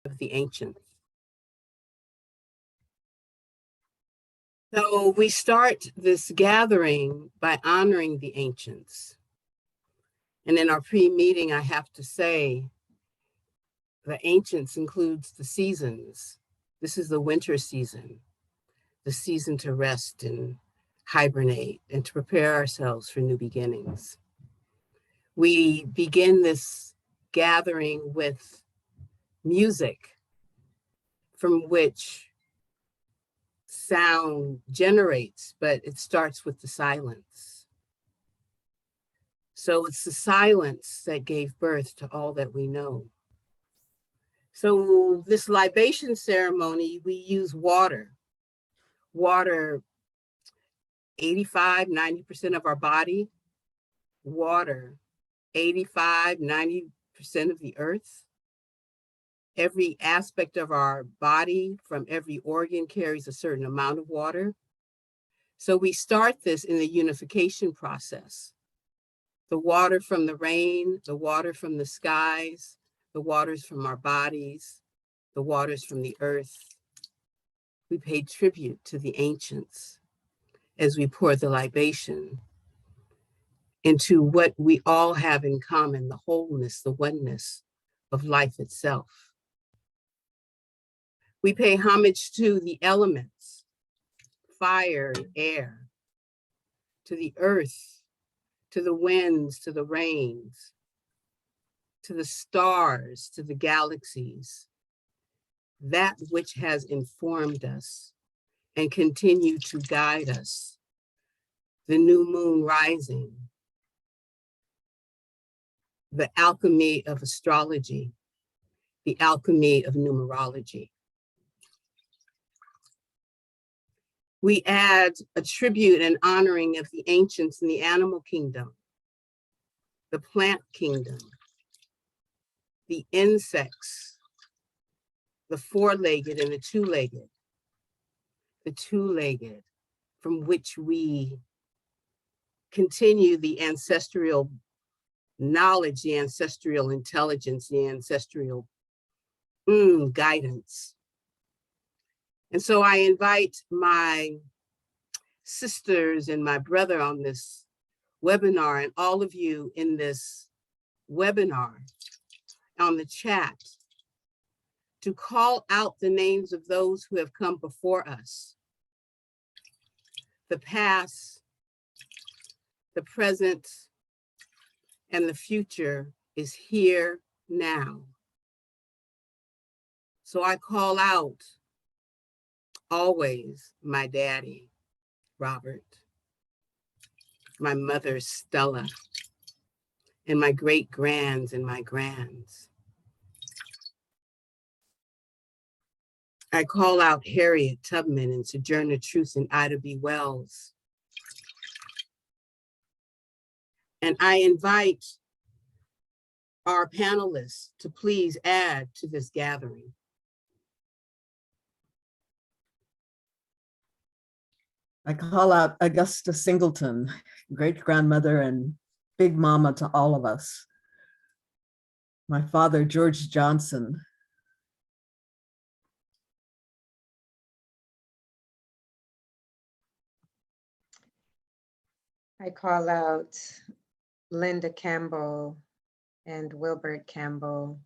of the ancients. So we start this gathering by honoring the ancients. And in our pre-meeting, I have to say, the ancients includes the seasons. This is the winter season, the season to rest and hibernate and to prepare ourselves for new beginnings. We begin this gathering with music from which sound generates, but it starts with the silence. So it's the silence that gave birth to all that we know. So this libation ceremony, we use water. Water, 85, 90% of our body. Water, 85, 90% of the earth. Every aspect of our body from every organ carries a certain amount of water. So we start this in the unification process. The water from the rain, the water from the skies, the waters from our bodies, the waters from the earth. We pay tribute to the ancients as we pour the libation into what we all have in common, the wholeness, the oneness of life itself. We pay homage to the elements, fire, air, to the earth, to the winds, to the rains, to the stars, to the galaxies, that which has informed us and continue to guide us. The new moon rising, the alchemy of astrology, the alchemy of numerology. We add a tribute and honoring of the ancients in the animal kingdom, the plant kingdom, the insects, the four-legged and the two-legged from which we continue the ancestral knowledge, the ancestral intelligence, the ancestral guidance. And so I invite my sisters and my brother on this webinar and all of you in this webinar on the chat to call out the names of those who have come before us. The past, the present, and the future is here now. So I call out always my daddy, Robert, my mother, Stella, and my great grands and my grands. I call out Harriet Tubman and Sojourner Truth and Ida B. Wells. And I invite our panelists to please add to this gathering. I call out Augusta Singleton, great-grandmother and big mama to all of us. My father, George Johnson. I call out Linda Campbell and Wilbert Campbell,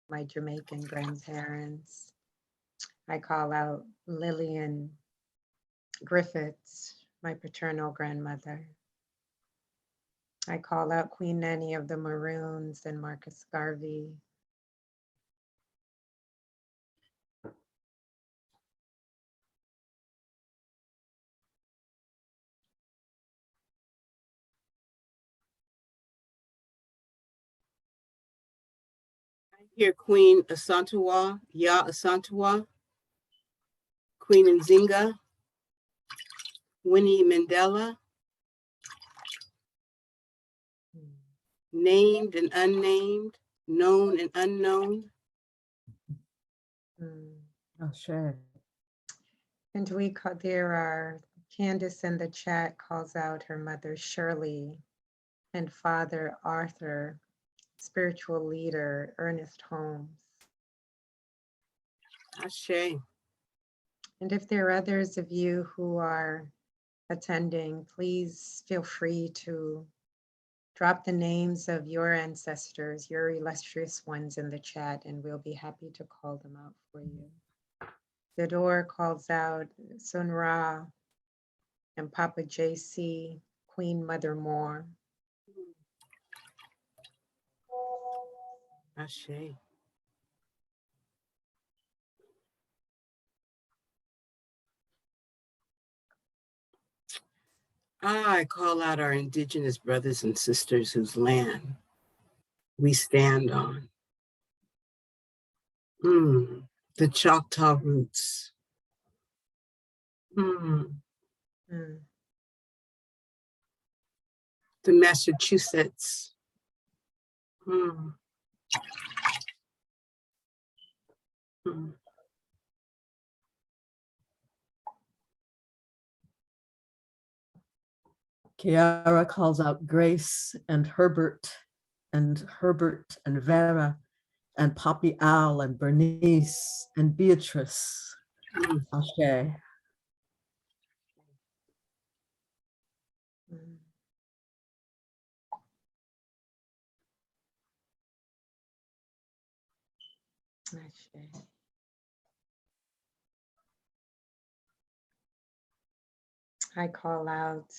my Jamaican grandparents. I call out Lillian Griffiths, my paternal grandmother. I call out Queen Nanny of the Maroons and Marcus Garvey. I hear Queen Asantewa, Ya Asantewa, Queen Nzinga, Winnie Mandela, named and unnamed, known and unknown. Oh, sure. And Candace in the chat calls out her mother Shirley and father Arthur, spiritual leader Ernest Holmes. Ashe. And if there are others of you who are attending, please feel free to drop the names of your ancestors, your illustrious ones in the chat, and we'll be happy to call them out for you. The door calls out Sun Ra and Papa JC, Queen Mother Moore. Ashe. I call out our indigenous brothers and sisters whose land we stand on. The Choctaw roots. The Mm, Massachusetts. Kiara calls out Grace and Herbert and Vera and Poppy Al and Bernice and Beatrice. Ashe. mm. Ashe. I call out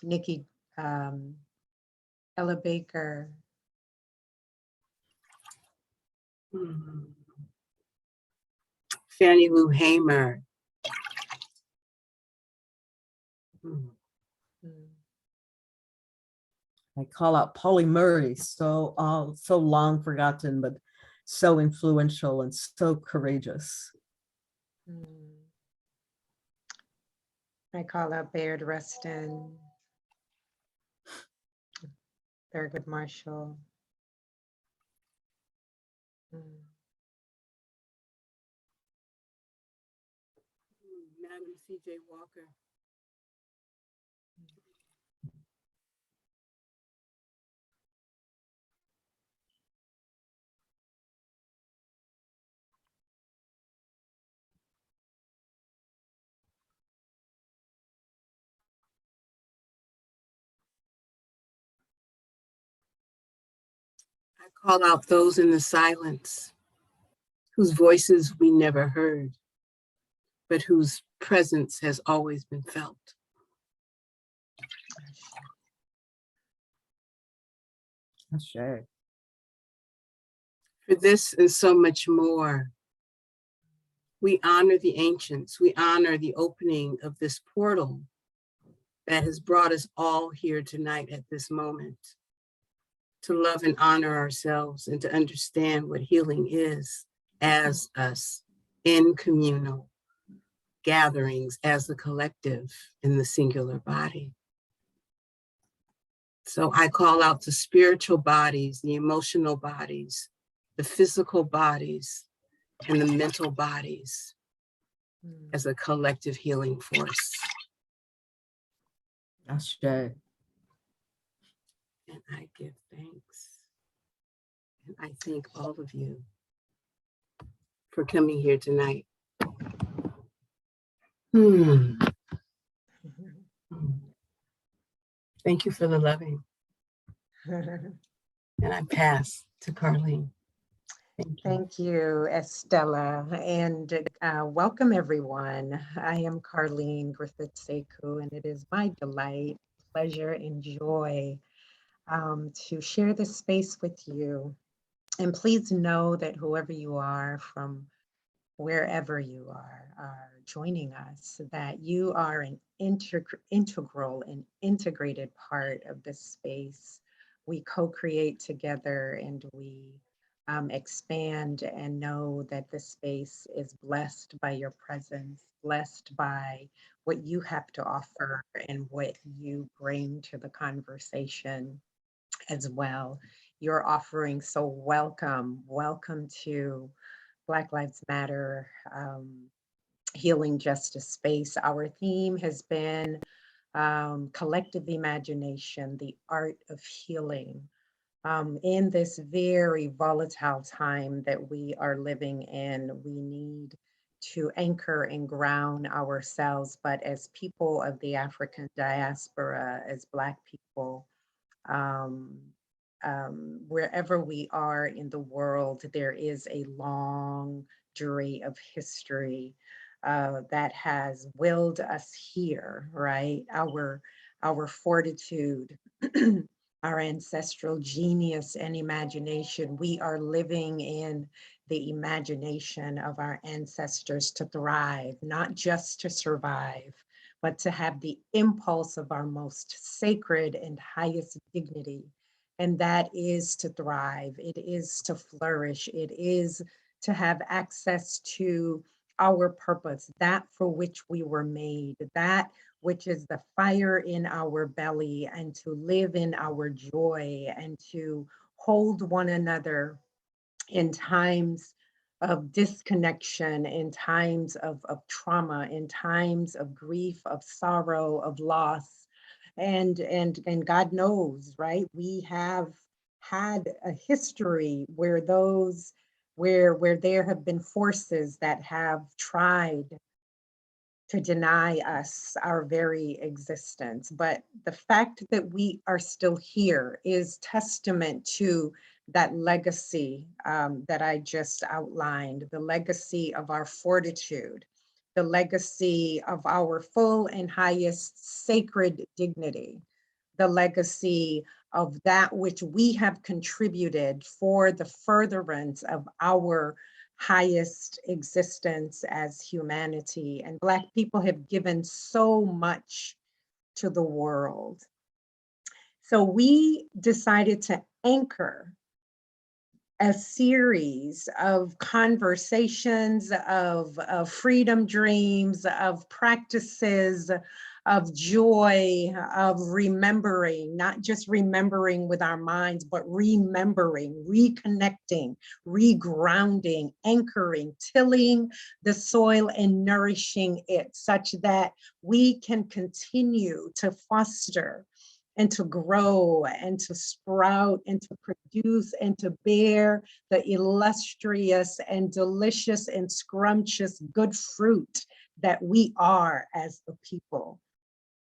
Nikki, Ella Baker, Fannie Lou Hamer. mm, I call out Polly Murray, so long forgotten, but so influential and so courageous. mm. I call out Baird Rustin, Thurgood Marshall. Madam C.J. Walker. I call out those in the silence whose voices we never heard, but whose presence has always been felt. Ashe. For this and so much more, we honor the ancients. We honor the opening of this portal that has brought us all here tonight at this moment, to love and honor ourselves and to understand what healing is as us in communal gatherings, as the collective in the singular body. So I call out the spiritual bodies, the emotional bodies, the physical bodies, and the mental bodies as a collective healing force. Ashe. And I give thanks. And I thank all of you for coming here tonight. Thank you for the loving. And I pass to Carlene. Thank you. Thank you, Estella, and welcome everyone. I am Carlene Griffith-Sekou, and it is my delight, pleasure, and joy to share this space with you. And please know that whoever you are, from wherever you are joining us, that you are an integral and integrated part of this space. We co-create together, and we expand and know that this space is blessed by your presence, blessed by what you have to offer and what you bring to the conversation as well. You're offering, so welcome to Black Lives Matter Healing Justice Space. Our theme has been collective imagination, the art of healing. In this very volatile time that we are living in, we need to anchor and ground ourselves. But as people of the African diaspora, as Black people, um, wherever we are in the world, there is a long journey of history that has willed us here, right? Our fortitude, our ancestral genius and imagination. We are living in the imagination of our ancestors to thrive, not just to survive, but to have the impulse of our most sacred and highest dignity. And that is to thrive, it is to flourish, it is to have access to our purpose, that for which we were made, that which is the fire in our belly, and to live in our joy and to hold one another in times of disconnection, in times of trauma, in times of grief, of sorrow, of loss. And God knows, right? We have had a history where where there have been forces that have tried to deny us our very existence. But the fact that we are still here is testament to that legacy that I just outlined, the legacy of our fortitude, the legacy of our full and highest sacred dignity, the legacy of that which we have contributed for the furtherance of our highest existence as humanity. And Black people have given so much to the world. So we decided to anchor a series of conversations, of freedom dreams, of practices, of joy, of remembering, not just remembering with our minds, but remembering, reconnecting, regrounding, anchoring, tilling the soil and nourishing it such that we can continue to foster and to grow and to sprout and to produce and to bear the illustrious and delicious and scrumptious good fruit that we are as a people.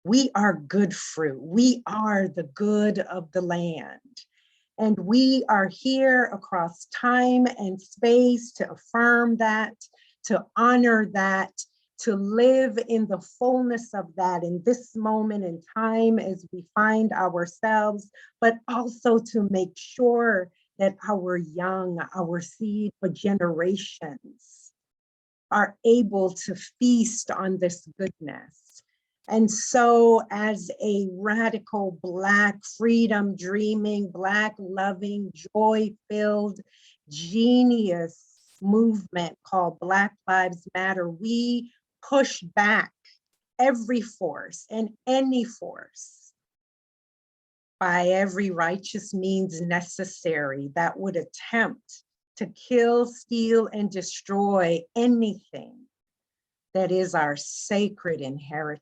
We are good fruit. We are the good of the land. And we are here across time and space to affirm that, to honor that, to live in the fullness of that in this moment in time as we find ourselves, but also to make sure that our young, our seed for generations are able to feast on this goodness. And so as a radical Black freedom dreaming, Black loving, joy-filled, genius movement called Black Lives Matter, we push back every force and any force by every righteous means necessary that would attempt to kill, steal, and destroy anything that is our sacred inheritance.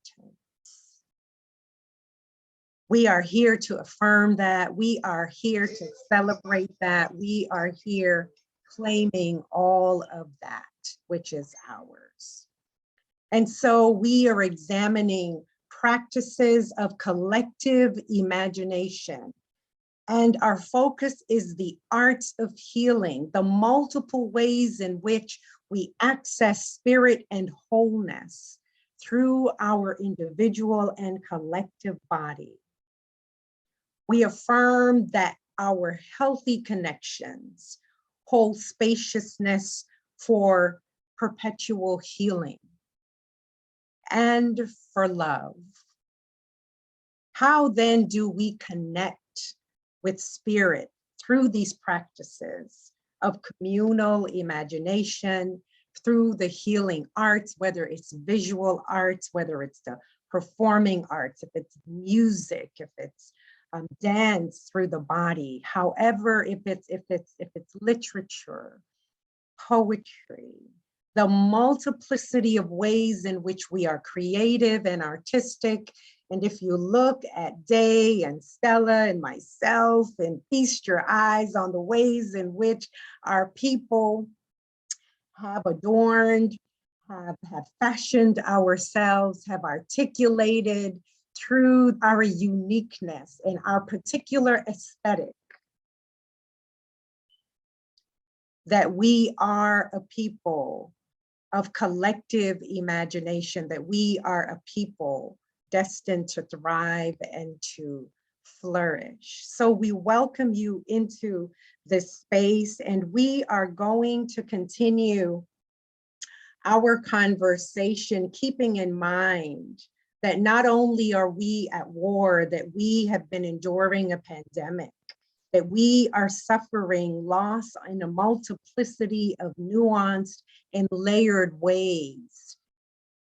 We are here to affirm that. We are here to celebrate that. We are here claiming all of that, which is ours. And so we are examining practices of collective imagination. And our focus is the arts of healing, the multiple ways in which we access spirit and wholeness through our individual and collective body. We affirm that our healthy connections hold spaciousness for perpetual healing and for love. How then do we connect with spirit through these practices of communal imagination, through the healing arts, whether it's visual arts, whether it's the performing arts, if it's music, if it's dance through the body, however, if it's literature, poetry, the multiplicity of ways in which we are creative and artistic And if you look at Day and Stella and myself and feast your eyes on the ways in which our people have adorned, have fashioned ourselves, have articulated through our uniqueness and our particular aesthetic, that we are a people of collective imagination, that we are a people destined to thrive and to flourish. So we welcome you into this space, and we are going to continue our conversation, keeping in mind that not only are we at war, that we have been enduring a pandemic, that we are suffering loss in a multiplicity of nuanced and layered ways,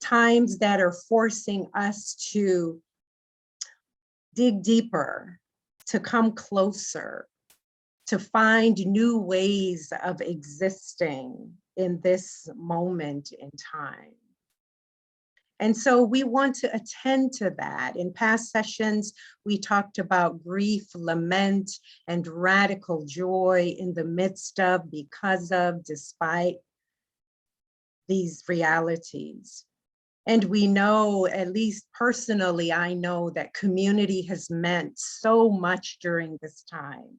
times that are forcing us to dig deeper, to come closer, to find new ways of existing in this moment in time. And so we want to attend to that. In past sessions, we talked about grief, lament, and radical joy in the midst of, because of, despite these realities. And we know, at least personally, I know that community has meant so much during this time.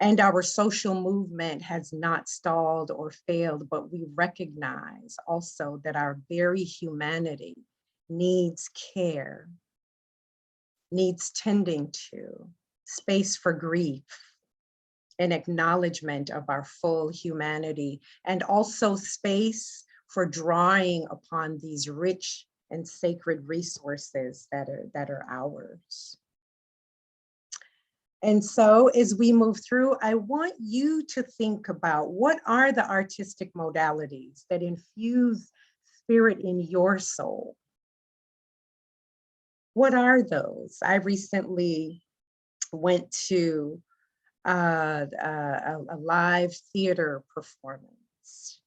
And our social movement has not stalled or failed, but we recognize also that our very humanity needs care, needs tending to, space for grief, an acknowledgement of our full humanity, and also space for drawing upon these rich and sacred resources that are ours. And so as we move through, I want you to think about what are the artistic modalities that infuse spirit in your soul? What are those? I recently went to a live theater performance,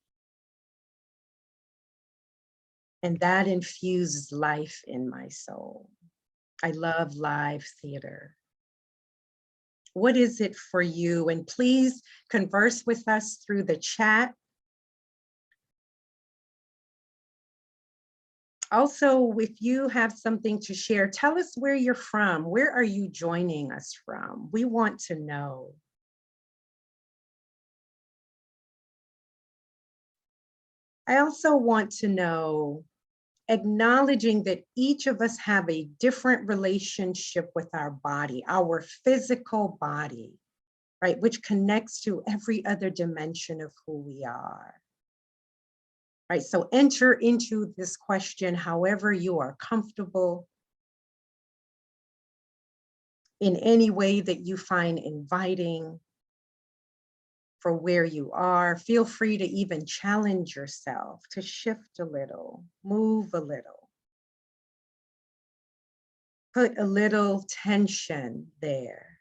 and that infuses life in my soul. I love live theater. What is it for you? And please converse with us through the chat. Also, if you have something to share, tell us where you're from. Where are you joining us from? We want to know. I also want to know, acknowledging that each of us have a different relationship with our body, our physical body, right? Which connects to every other dimension of who we are, right? So enter into this question however you are comfortable, in any way that you find inviting for where you are. Feel free to even challenge yourself to shift a little, move a little, put a little tension there.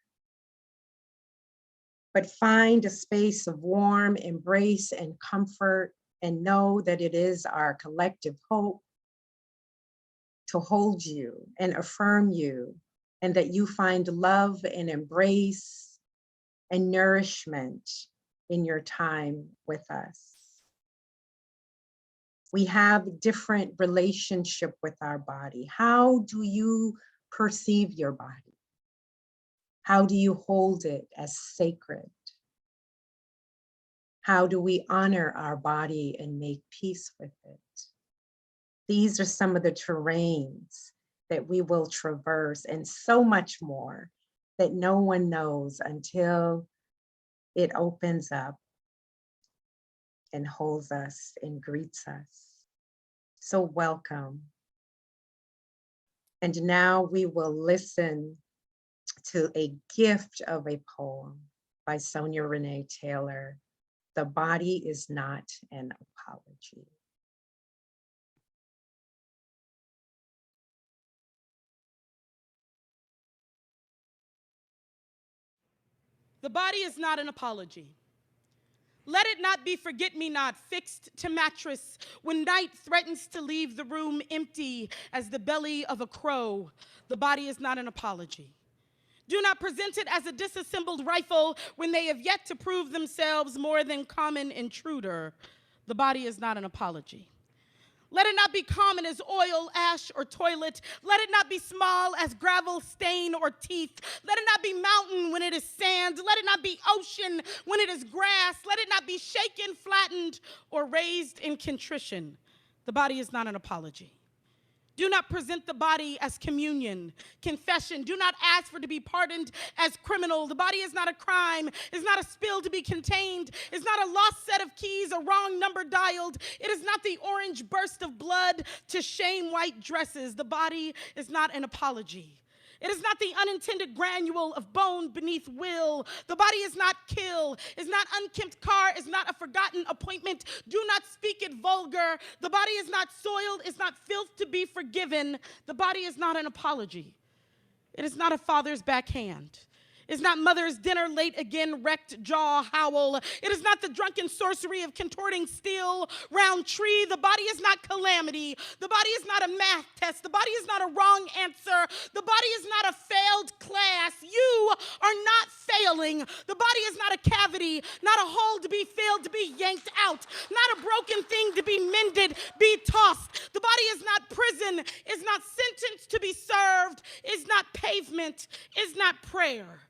But find a space of warm embrace and comfort, and know that it is our collective hope to hold you and affirm you, and that you find love and embrace and nourishment in your time with us. We have different relationship with our body. How do you perceive your body? How do you hold it as sacred? How do we honor our body and make peace with it? These are some of the terrains that we will traverse, and so much more that no one knows until it opens up and holds us and greets us. So welcome. And now we will listen to a gift of a poem by Sonia Renee Taylor. The body is not an apology. The body is not an apology. Let it not be forget-me-not fixed to mattress when night threatens to leave the room empty as the belly of a crow. The body is not an apology. Do not present it as a disassembled rifle when they have yet to prove themselves more than common intruder. The body is not an apology. Let it not be common as oil, ash, or toilet. Let it not be small as gravel, stain, or teeth. Let it not be mountain when it is sand. Let it not be ocean when it is grass. Let it not be shaken, flattened, or raised in contrition. The body is not an apology. Do not present the body as communion, confession. Do not ask for to be pardoned as criminal. The body is not a crime, is not a spill to be contained, is not a lost set of keys, a wrong number dialed. It is not the orange burst of blood to shame white dresses. The body is not an apology. It is not the unintended granule of bone beneath will. The body is not kill, is not unkempt car, is not a forgotten appointment. Do not speak it vulgar. The body is not soiled, is not filth to be forgiven. The body is not an apology. It is not a father's backhand. It's not mother's dinner late again, wrecked jaw howl. It is not the drunken sorcery of contorting steel round tree. The body is not calamity. The body is not a math test. The body is not a wrong answer. The body is not a failed class. You are not failing. The body is not a cavity, not a hole to be filled, to be yanked out, not a broken thing to be mended, be tossed. The body is not prison, is not sentence to be served, is not pavement, is not prayer.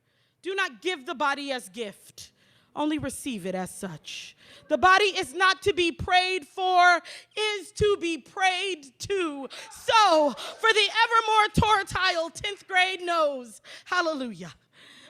Do not give the body as gift, only receive it as such. The body is not to be prayed for, is to be prayed to. So, for the evermore tortile 10th grade knows, hallelujah.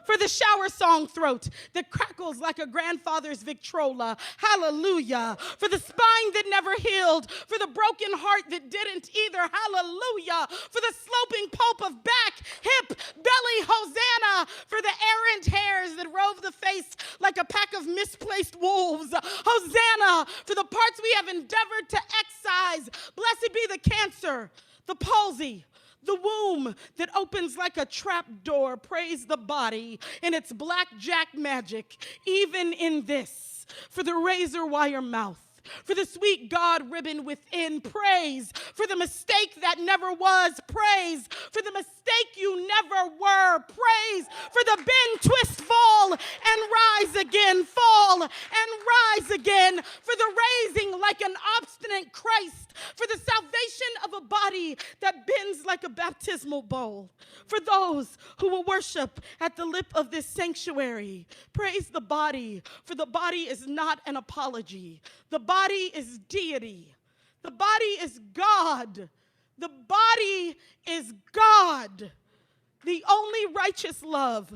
For the shower song throat that crackles like a grandfather's Victrola, hallelujah. For the spine that never healed, for the broken heart that didn't either, hallelujah. For the sloping pulp of back, hip, belly, hosanna. For the errant hairs that rove the face like a pack of misplaced wolves, hosanna. For the parts we have endeavored to excise, blessed be the cancer, the palsy, the womb that opens like a trap door. Praise the body in its blackjack magic, even in this. For the razor wire mouth, for the sweet God ribbon within. Praise for the mistake that never was. Praise for the mistake you never were. Praise for the bend, twist, fall, and rise again. Fall and rise again. For the raising like an obstinate Christ. For the salvation of a body that bends like a baptismal bowl. For those who will worship at the lip of this sanctuary, praise the body, for the body is not an apology. The body is deity. The body is God. The body is God, the only righteous love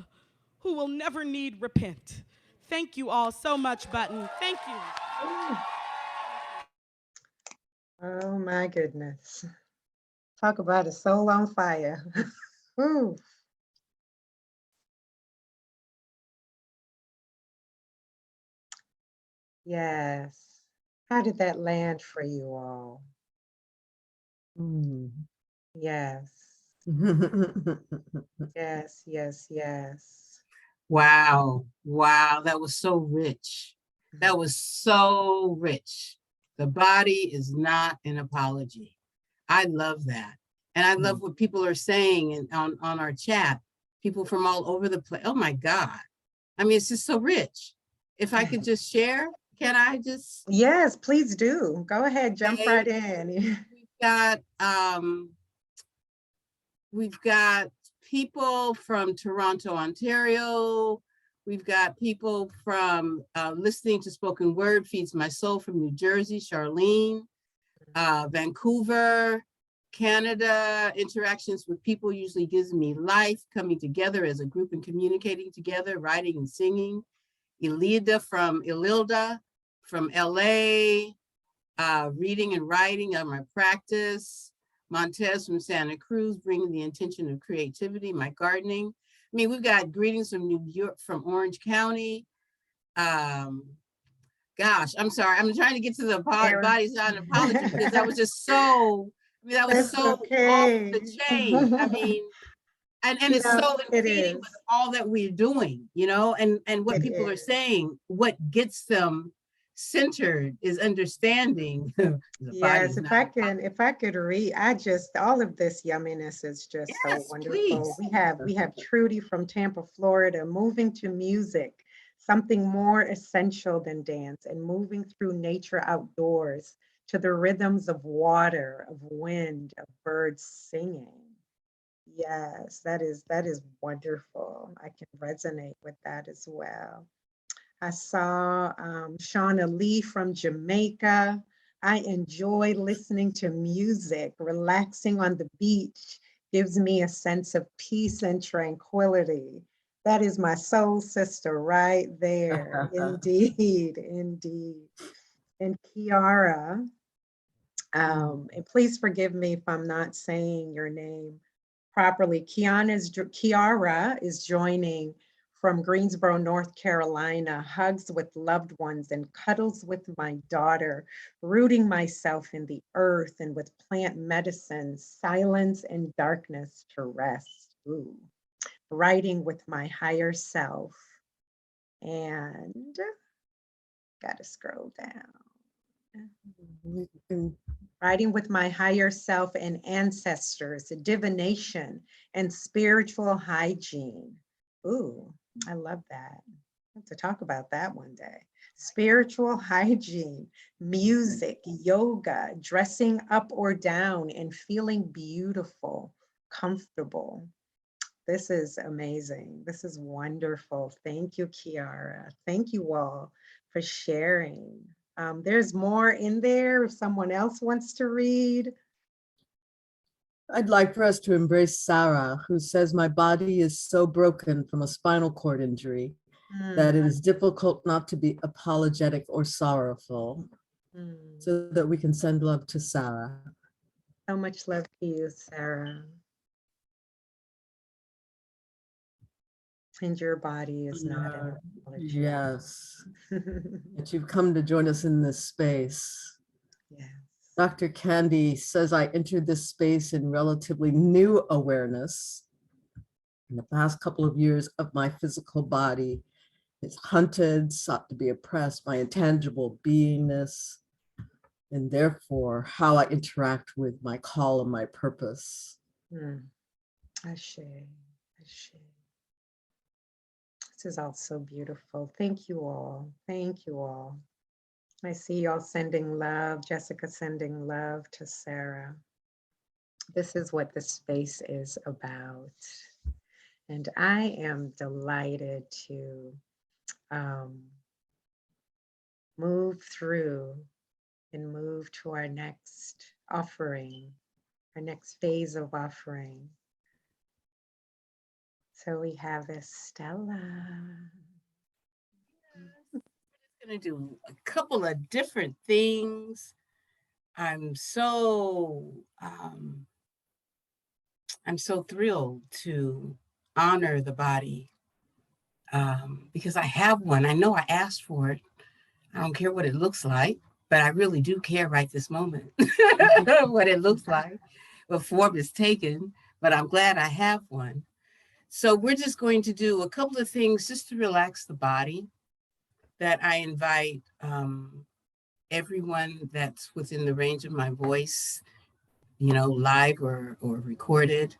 who will never need repent. Thank you all so much, Button. Thank you. Oh my goodness. Talk about a soul on fire. Ooh. Yes. How did that land for you all? Mm. Yes. Yes, yes, yes. Wow. Wow. That was so rich. That was so rich. The body is not an apology. I love that. And I love what people are saying on our chat. People from all over the place. Oh my God. I mean, it's just so rich. If I could just share, can I just? Yes, please do. Go ahead, jump right in. We've got people from Toronto, Ontario. We've got people from listening to spoken word feeds my soul from New Jersey, Charlene, Vancouver, Canada. Interactions with people usually gives me life, coming together as a group and communicating together, writing and singing. Ililda from LA, reading and writing on my practice. Montez from Santa Cruz, bringing the intention of creativity, my gardening. I mean, we've got greetings from New York, from Orange County. Gosh, I'm sorry. I'm trying to get to the body's not an apology because that was just so, I mean, that was That's so okay. off the chain. I mean, and it's so in keeping with all that we're doing, you know, and what people are saying, what gets them centered, is understanding. The body Yes, is not a problem. if I could read, I just, all of this yumminess is just so Yes, wonderful. please. We have Trudy from Tampa, Florida, moving to music, something more essential than dance, and moving through nature outdoors to the rhythms of water, of wind, of birds singing. Yes, that is wonderful. I can resonate with that as well. I saw Shauna Lee from Jamaica. I enjoy listening to music. Relaxing on the beach gives me a sense of peace and tranquility. That is my soul sister right there. Indeed, indeed. And Kiara, and please forgive me if I'm not saying your name properly. Kiara is joining from Greensboro, North Carolina, hugs with loved ones and cuddles with my daughter, rooting myself in the earth and with plant medicine, silence and darkness to rest. Ooh. Writing with my higher self. And gotta scroll down. Writing with my higher self and ancestors, divination and spiritual hygiene. Ooh, I love that. I have to talk about that one day. Spiritual hygiene, music, yoga, dressing up or down and feeling beautiful, comfortable. This is amazing. This is wonderful. Thank you, Kiara. Thank you all for sharing. There's more in there if someone else wants to read. I'd like for us to embrace Sarah, who says, my body is so broken from a spinal cord injury that it is difficult not to be apologetic or sorrowful, so that we can send love to Sarah. So much love to you, Sarah. And your body is not an apology. Yes, that you've come to join us in this space. Yes. Dr. Candy says, I entered this space in relatively new awareness. In the past couple of years of my physical body is hunted, sought to be oppressed, my intangible beingness, and therefore how I interact with my call and my purpose. Ashe, ashe. This is all so beautiful. Thank you all. Thank you all. I see y'all sending love. Jessica sending love to Sarah. This is what the space is about. And I am delighted to move through and move to our next offering, our next phase of offering. So we have Estella. Going to do a couple of different things. I'm so thrilled to honor the body because I have one. I know I asked for it. I don't care what it looks like, but I really do care right this moment what it looks like, what form it's taken, but I'm glad I have one. So we're just going to do a couple of things just to relax the body that I invite everyone that's within the range of my voice, you know, live or recorded.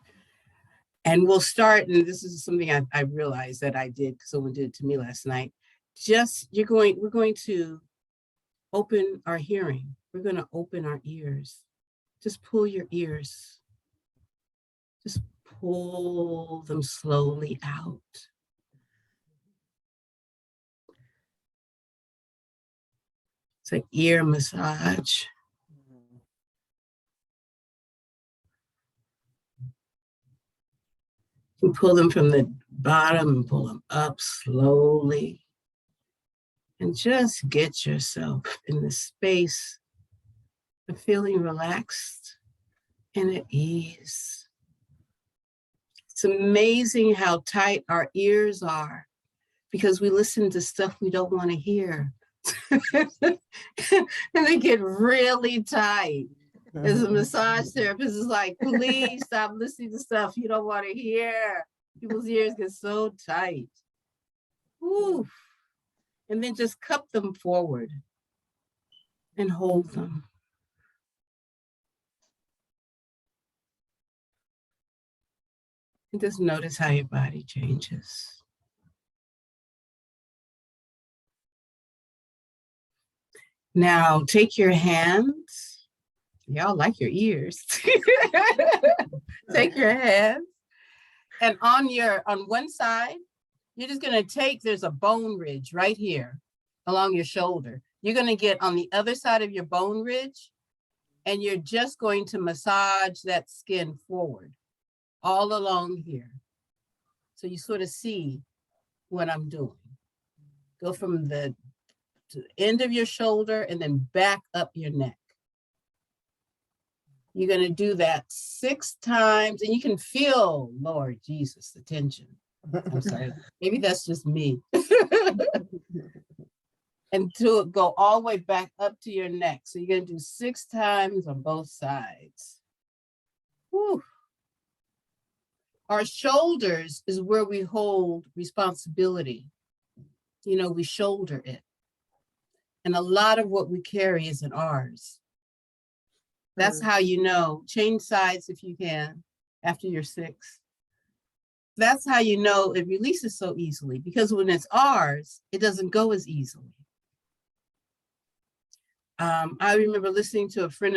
And we'll start, and this is something I realized that I did because someone did it to me last night. We're going to open our hearing. We're going to open our ears. Just pull your ears. Just pull them slowly out. It's an ear massage. You pull them from the bottom and pull them up slowly. And just get yourself in the space of feeling relaxed and at ease. It's amazing how tight our ears are because we listen to stuff we don't want to hear. And they get really tight. As a massage therapist, it's like, please stop listening to stuff you don't want to hear. People's ears get so tight. Ooh. And then just cup them forward. and hold them. And just notice how your body changes. Now take your hands. Y'all like your ears. Take your hands. And on one side, you're just gonna take, there's a bone ridge right here along your shoulder. You're gonna get on the other side of your bone ridge, and you're just going to massage that skin forward all along here. So you sort of see what I'm doing. Go from the end of your shoulder and then back up your neck. You're going to do that 6 times, and you can feel, Lord Jesus, the tension. I'm sorry, maybe that's just me. And to go all the way back up to your neck. So you're going to do 6 times on both sides. Whew. Our shoulders is where we hold responsibility. You know, we shoulder it. And a lot of what we carry isn't ours. That's how you know. Change sides if you can after you're 6. That's how you know it releases so easily, because when it's ours, it doesn't go as easily. I remember listening to a friend,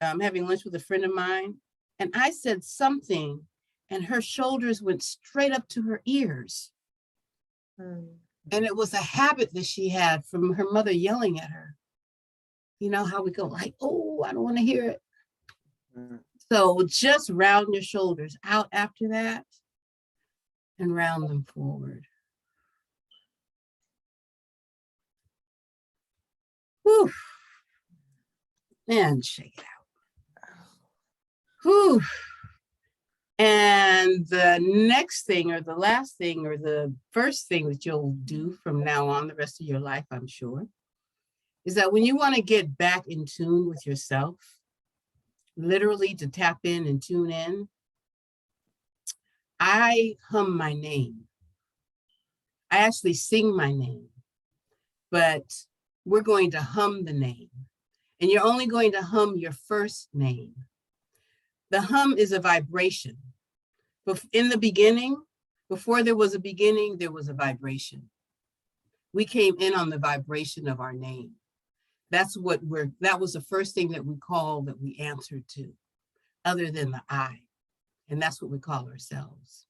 having lunch with a friend of mine, and I said something, and her shoulders went straight up to her ears. And it was a habit that she had from her mother yelling at her. You know how we go like, oh, I don't want to hear it. So just round your shoulders out after that and round them forward. Whew. And shake it out. Whew. And the next thing, or the last thing, or the first thing that you'll do from now on the rest of your life, I'm sure, is that when you want to get back in tune with yourself, literally to tap in and tune in, I hum my name. I actually sing my name, but we're going to hum the name. And you're only going to hum your first name. The hum is a vibration. But in the beginning, before there was a beginning, there was a vibration. We came in on the vibration of our name. That was the first thing that we called, that we answered to, other than the I. And that's what we call ourselves.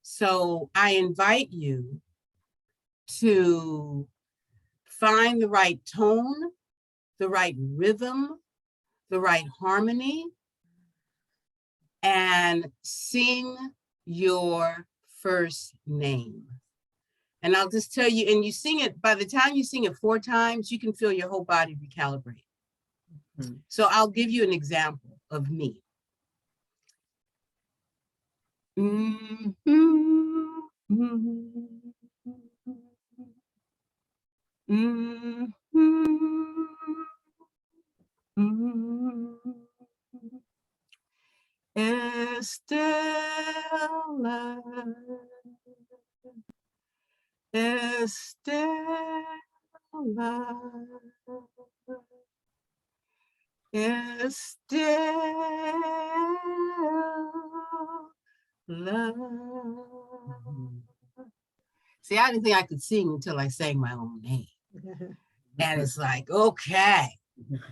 So I invite you to find the right tone, the right rhythm, the right harmony, and sing your first name. And I'll just tell you, and you sing it, by the time you sing it 4 times, you can feel your whole body recalibrate. So I'll give you an example of me. Estella, Estella, Estella. See, I didn't think I could sing until I sang my own name. And it's like, okay,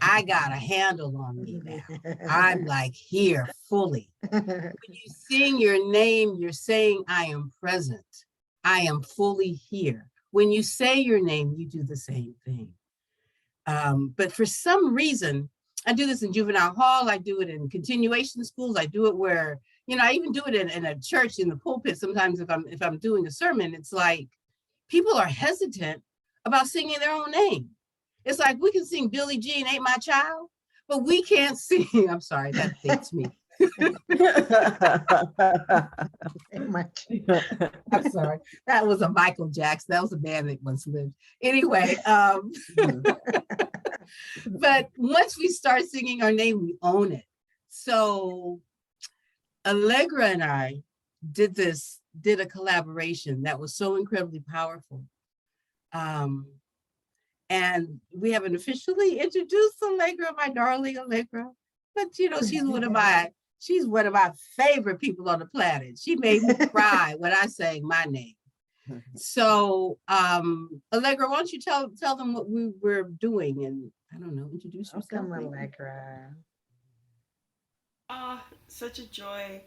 I got a handle on me now. I'm like here fully. When you sing your name, you're saying, I am present. I am fully here. When you say your name, you do the same thing. But for some reason, I do this in juvenile hall. I do it in continuation schools. I do it where, you know, I even do it in a church, in the pulpit. Sometimes if I'm doing a sermon, it's like people are hesitant about singing their own name. It's like, we can sing Billie Jean, Ain't My Child, but we can't sing. I'm sorry, that dates me. I'm sorry. That was a Michael Jackson. That was a band that once lived. Anyway, but once we start singing our name, we own it. So Allegra and I did a collaboration that was so incredibly powerful. And we haven't officially introduced Allegra, my darling Allegra, but you know, she's one of my favorite people on the planet. She made me cry when I sang my name. So, Allegra, why don't you tell them what we were doing, and I don't know, introduce yourself. Welcome, Allegra. Such a joy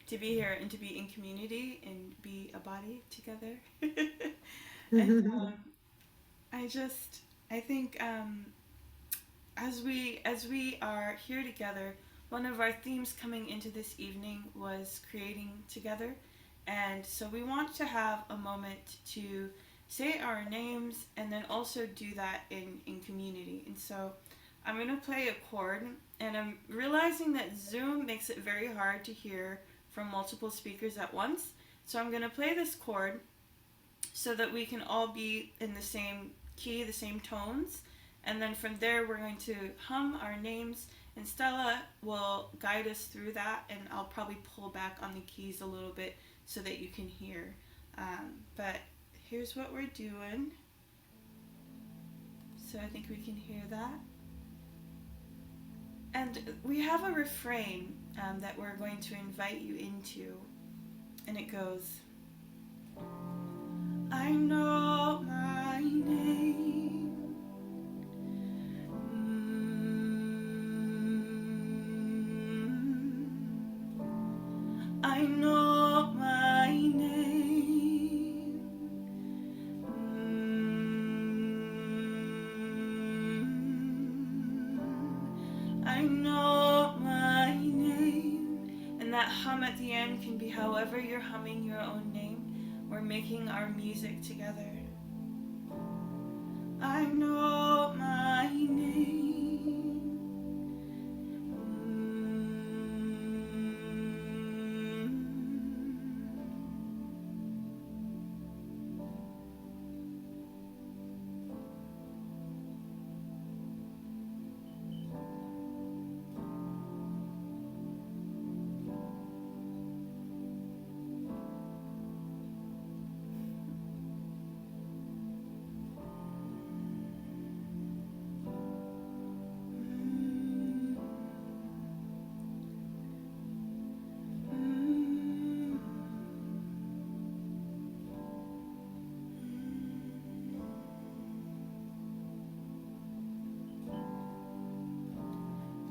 to be here and to be in community and be a body together. And I think as we are here together, one of our themes coming into this evening was creating together, and so we want to have a moment to say our names and then also do that in community. And so I'm going to play a chord, and I'm realizing that Zoom makes it very hard to hear from multiple speakers at once. So I'm going to play this chord so that we can all be in the same key, the same tones. And then from there, we're going to hum our names, and Stella will guide us through that, and I'll probably pull back on the keys a little bit so that you can hear. But here's what we're doing. So I think we can hear that. And we have a refrain that we're going to invite you into, and it goes, I know my name. I know my name. I know my name. And that hum at the end can be however you're humming your own name. We're making our music together. I know my name.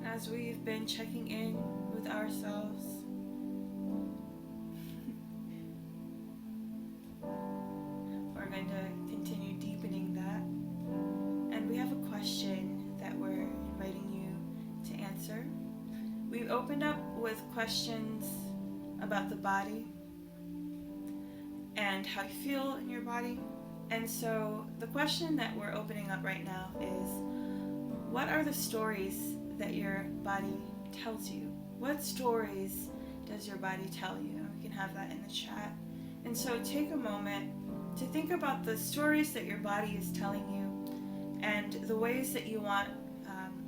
As we've been checking in with ourselves, we're going to continue deepening that. And we have a question that we're inviting you to answer. We opened up with questions about the body and how you feel in your body. And so the question that we're opening up right now is, what are the stories that your body tells you? What stories does your body tell you? We can have that in the chat. And so take a moment to think about the stories that your body is telling you and the ways that you want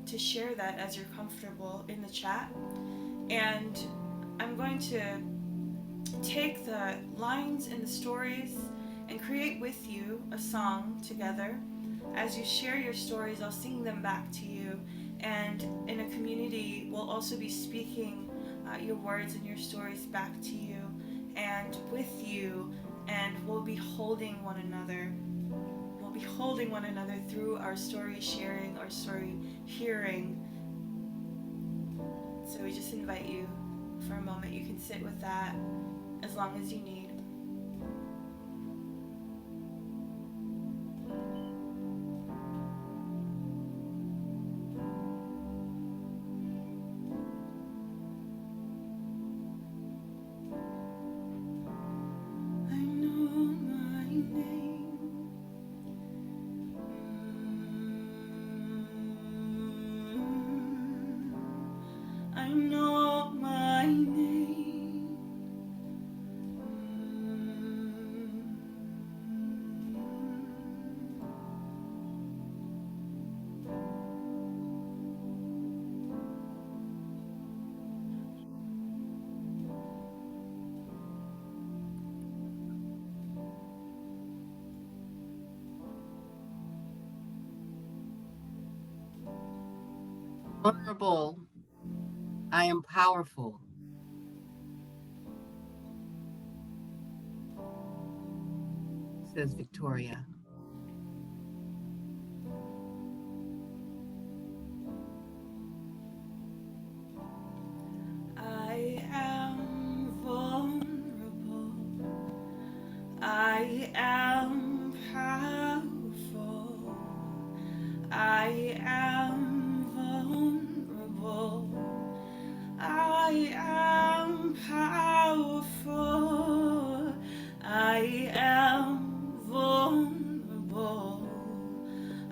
to share that as you're comfortable in the chat. And I'm going to take the lines in the stories and create with you a song together. As you share your stories, I'll sing them back to you. And in a community, we'll also be speaking your words and your stories back to you and with you, and we'll be holding one another. We'll be holding one another through our story sharing, our story hearing. So we just invite you for a moment. You can sit with that as long as you need. I know my name. Vulnerable. I am powerful. Says Victoria. I am vulnerable. I am powerful. I am vulnerable. I am powerful. I am vulnerable.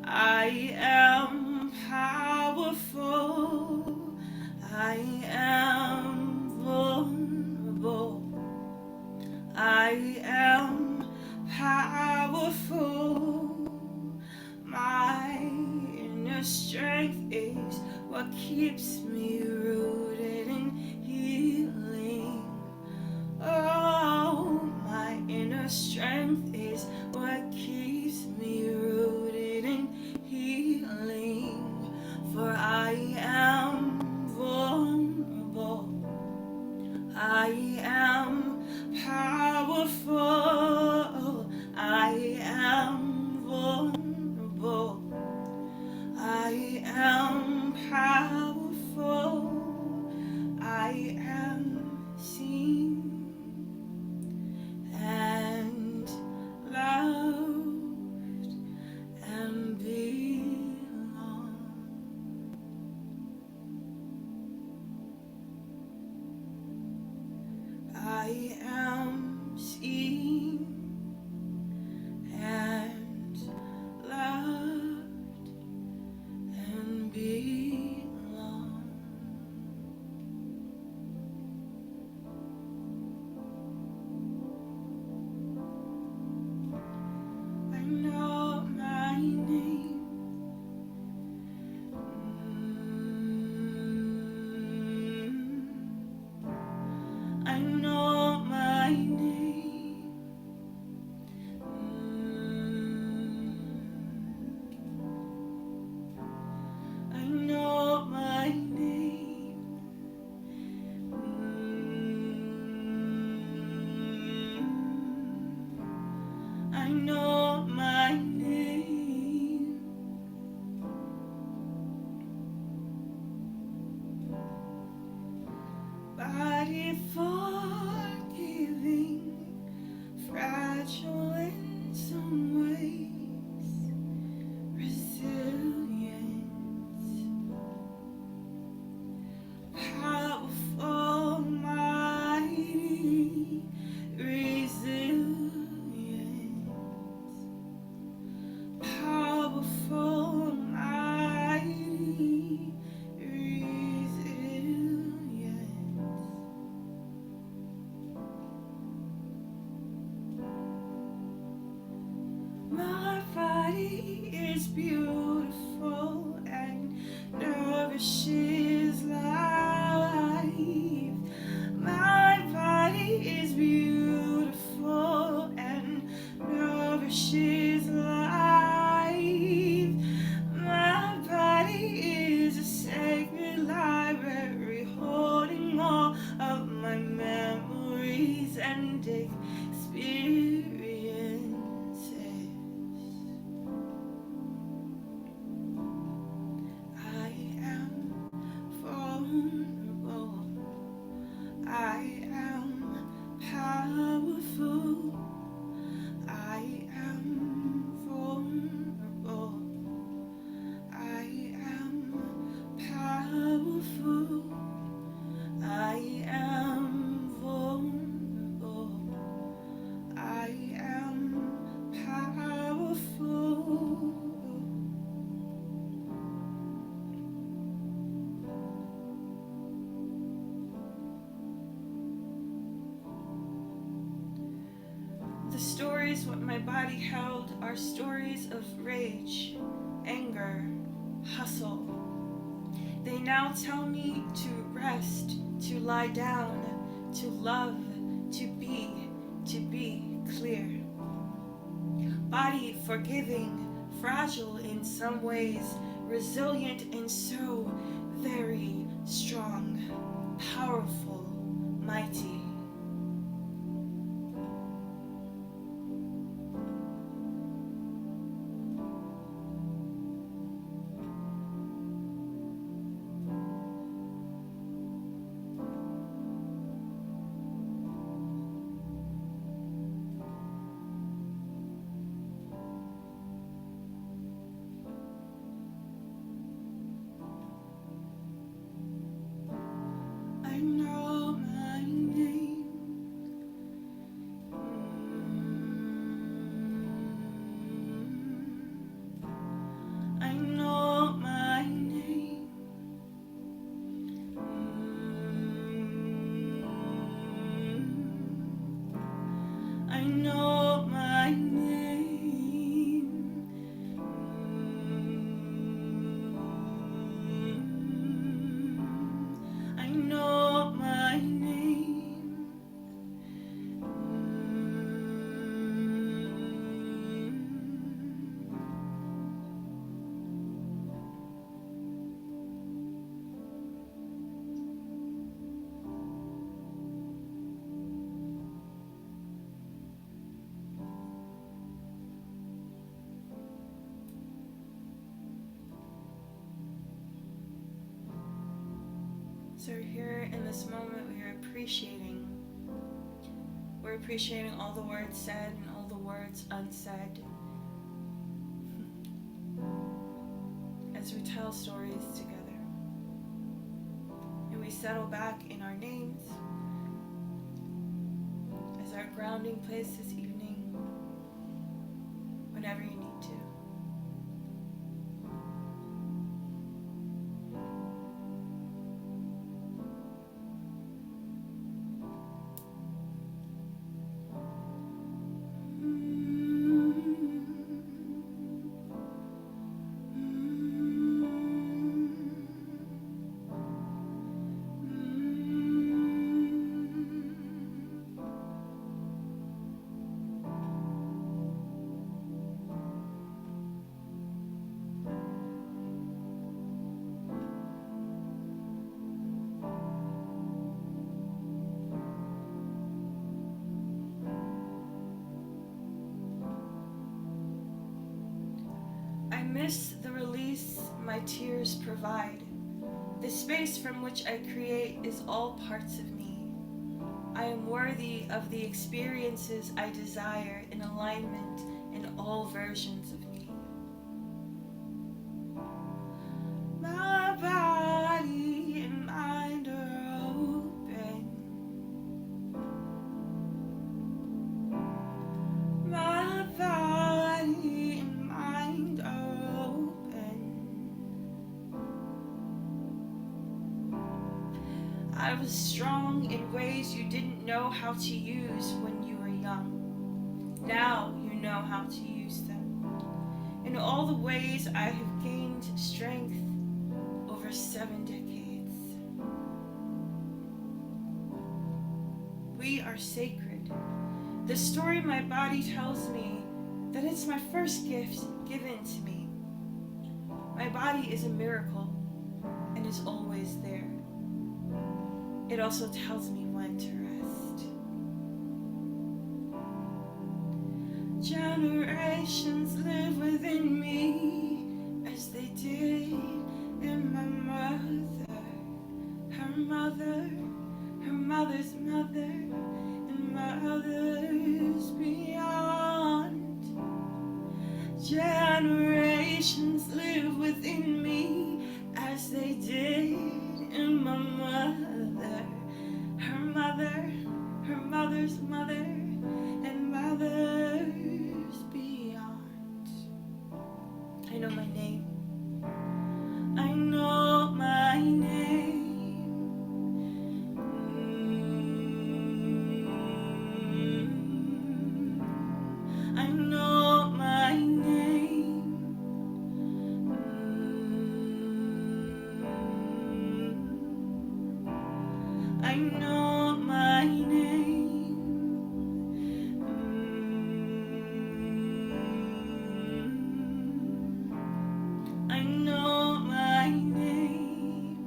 I am powerful. I am vulnerable. I am powerful. My inner strength is what keeps me rooted in healing. Oh, my inner strength is what keeps me rooted in healing. For I am vulnerable. I am powerful. I am vulnerable. I am powerful. I am seen and loved and belong. I am seen and loved and belong. I know my name. I know my name. I know my name. I know my name. Body forgiving, fragile in some ways, resilience, powerful, mighty, resilience, powerful, mighty, resilience. My body is beautiful and nourishes life. My body is beautiful and nourishes life. My body is a sacred library holding all of my memories and experiences. I am vulnerable. I am powerful. I am vulnerable. I am powerful. I am vulnerable. I am powerful. The stories what my body held are stories of rage, anger, hustle. They now tell me to rest, to lie down, to love, to be clear. Body forgiving, fragile in some ways, resilient in so strong, powerful, mighty. I know my name. I know my name. I know my name. I know my name. So here in this moment, we are appreciating. We're appreciating all the words said and all the words unsaid. As we tell stories together. And we settle back in our names as our grounding place this evening, whenever you need to. I miss the release my tears provide. The space from which I create is all parts of me. I am worthy of the experiences I desire in alignment in all versions of me. My body and mind are open. My body and mind are open. I was strong in ways you didn't know how to use when you were young. Now you know how to use them. In all the ways I have gained strength over 7 decades. We are sacred. The story my body tells me that it's my first gift given to me. My body is a miracle and is always there. It also tells me when to rest. Generations live within me as they did in my mother, her mother, her mother's mother, and my others beyond. Generations live within me as they did in my mother, her mother, her mother's mother, and mothers beyond. I know my name. I know my name. I know my name. I know my name. I know my name.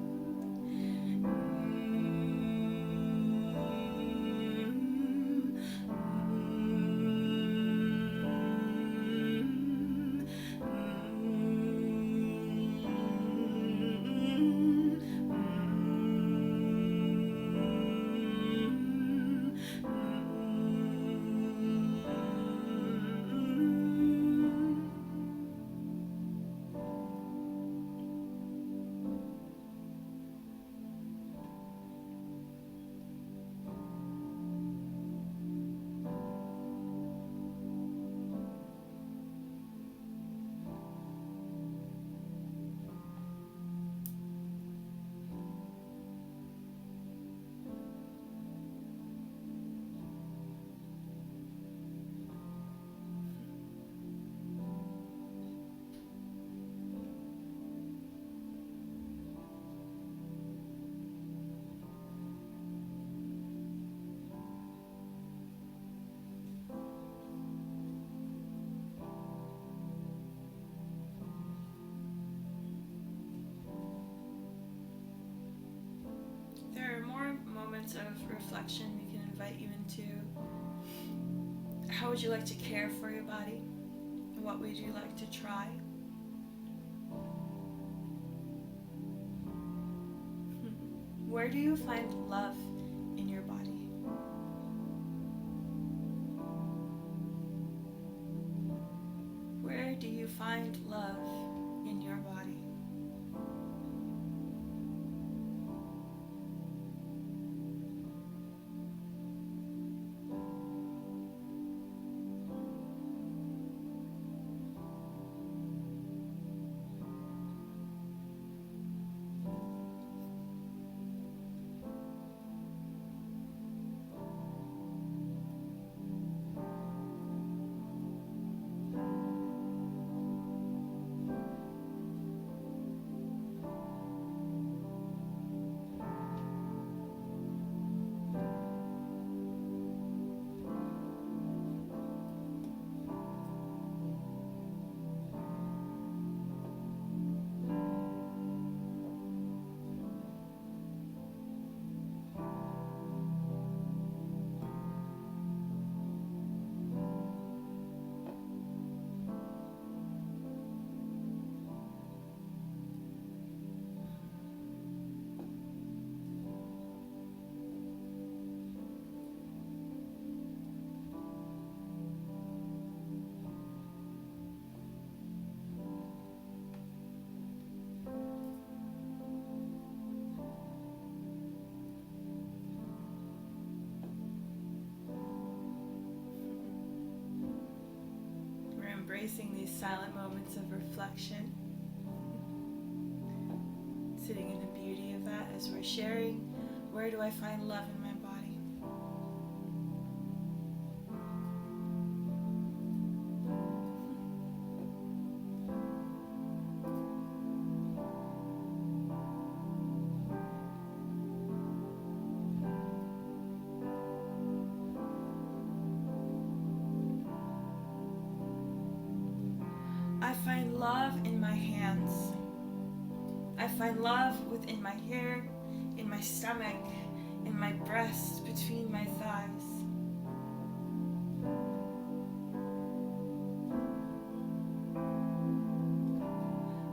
moments of reflection, we can invite you into how would you like to care for your body? What would you like to try? Where do you find love in your body? Where do you find love in your body? We're embracing these silent moments of reflection, sitting in the beauty of that as we're sharing, where do I find love in my body? I find love in my hands. I find love within my hair, in my stomach, in my breast, between my thighs.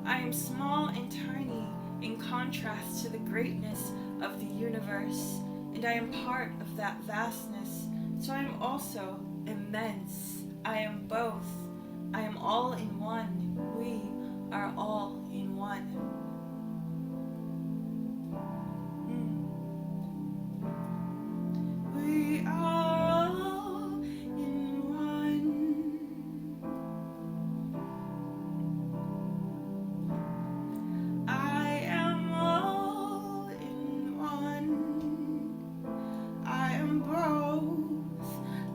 I am small and tiny in contrast to the greatness of the universe, and I am part of that vastness, so I am also immense. I am both. I am all in one. We are all in one. We are all in one. I am all in one. I am both.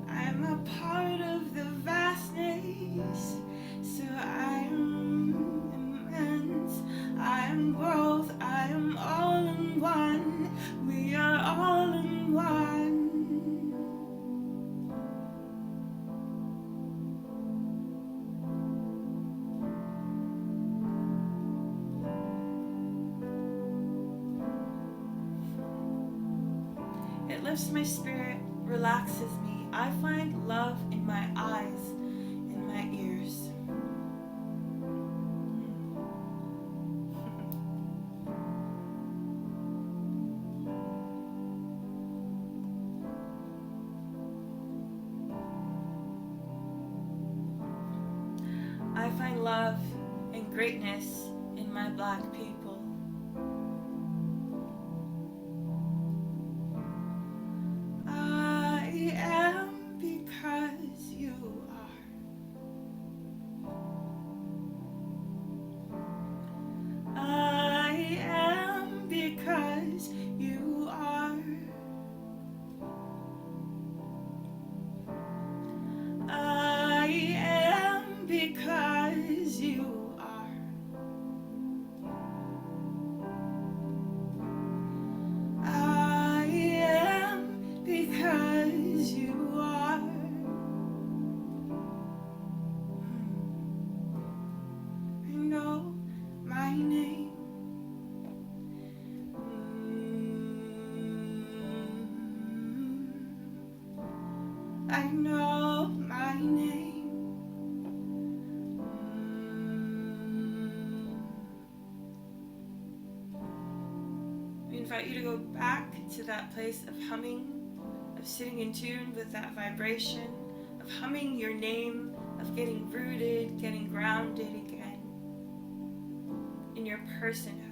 I am a part of the vastness, so I am immense. I am both. I am all in one. We are all in one. It lifts my spirit, relaxes me. I find love in my eyes, in my ears. I find love and greatness in my Black people. I am because you are. I am because you are. I am because you are. I know my name. We invite you to go back to that place of humming, of sitting in tune with that vibration, of humming your name, of getting rooted, getting grounded again in your personhood.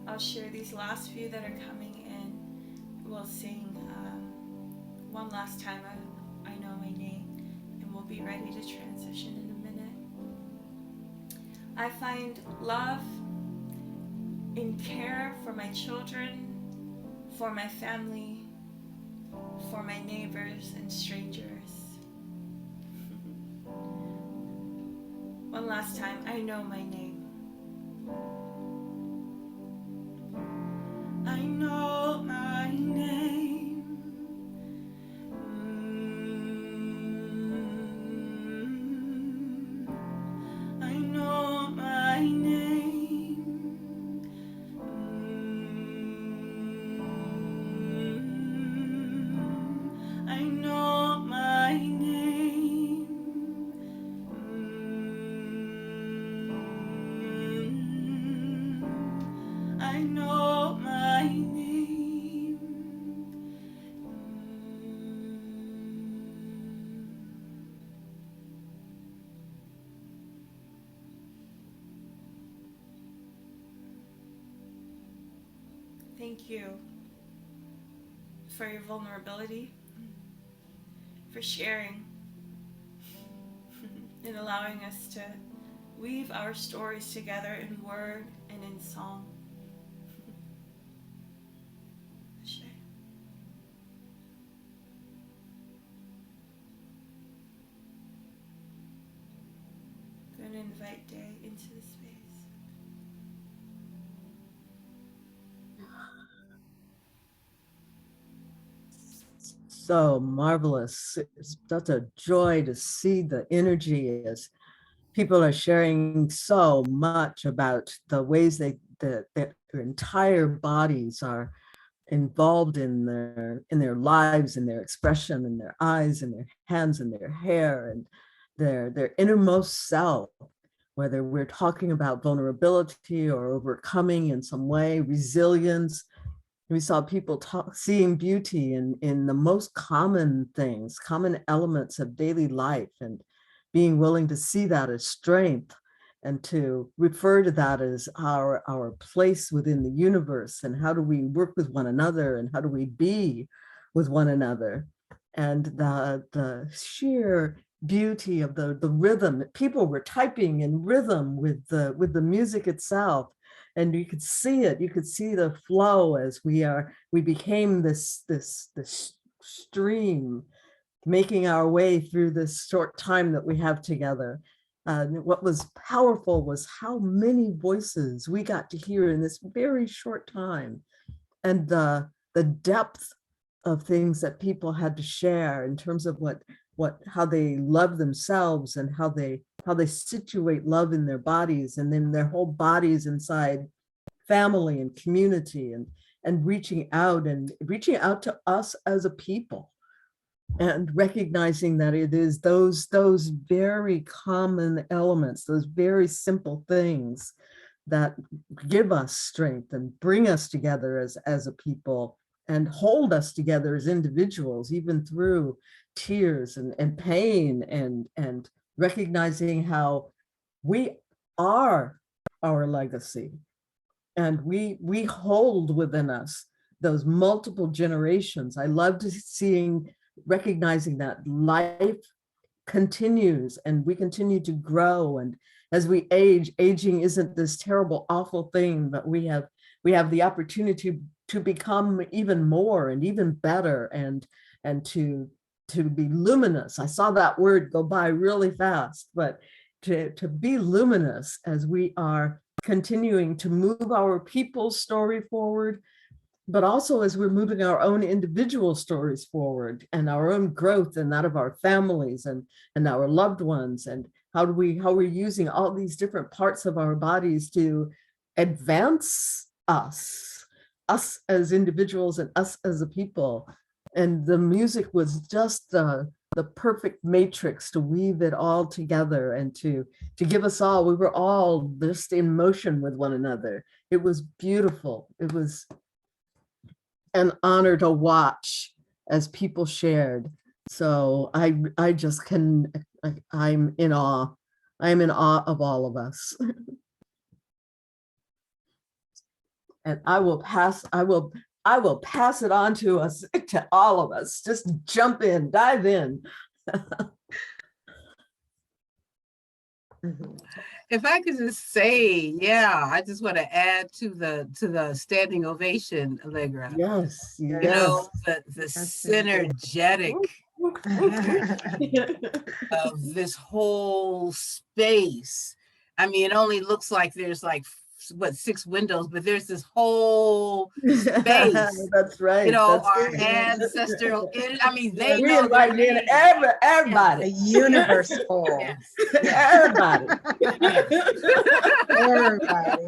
I'll share these last few that are coming in. We'll sing one last time, I know my name, and we'll be ready to transition in a minute. I find love in care for my children, for my family, for my neighbors and strangers. One last time, I know my name. I know my name. I know my name. I know my name. I know my name. Thank you for your vulnerability, for sharing, and allowing us to weave our stories together in word and in song. I'm going to invite Day into the space. So marvelous. It's such a joy to see the energy as people are sharing so much about the ways that their entire bodies are involved in their lives, in their expression, in their eyes, in their hands, in their hair, and their innermost self. Whether we're talking about vulnerability or overcoming in some way, resilience. We saw people seeing beauty in the most common things, common elements of daily life, and being willing to see that as strength and to refer to that as our place within the universe, and how do we work with one another, and how do we be with one another. And the sheer beauty of the rhythm. People were typing in rhythm with the music itself. And you could see it. You could see the flow as we became this stream, making our way through this short time that we have together. What was powerful was how many voices we got to hear in this very short time, and the depth of things that people had to share in terms of how they love themselves, and how they situate love in their bodies, and then their whole bodies inside family and community, and reaching out to us as a people, and recognizing that it is those very common elements, those very simple things that give us strength and bring us together as a people, and hold us together as individuals, even through tears and pain, and recognizing how we are our legacy, and we hold within us those multiple generations. I loved recognizing that life continues, and we continue to grow, and as we aging isn't this terrible, awful thing, but we have the opportunity to become even more and even better, and to be luminous. I saw that word go by really fast, but to be luminous as we are continuing to move our people's story forward, but also as we're moving our own individual stories forward and our own growth and that of our families and our loved ones, and how we're using all these different parts of our bodies to advance us as individuals and us as a people. And the music was just the perfect matrix to weave it all together and to give us all, we were all just in motion with one another. It was beautiful. It was an honor to watch as people shared. So I just can, I'm in awe. I'm in awe of all of us. And I will pass it on to us, to all of us. Just jump in, dive in. If I could just say, yeah, I just want to add to the standing ovation, Allegra. Yes, You yes. know, the synergetic of this whole space. I mean, it only looks like there's like, what, 6 windows, but there's this whole space. That's right. You know, That's our right. ancestral, I mean, they We know their invite in names. everybody. A universe full. Yes. Everybody. Everybody.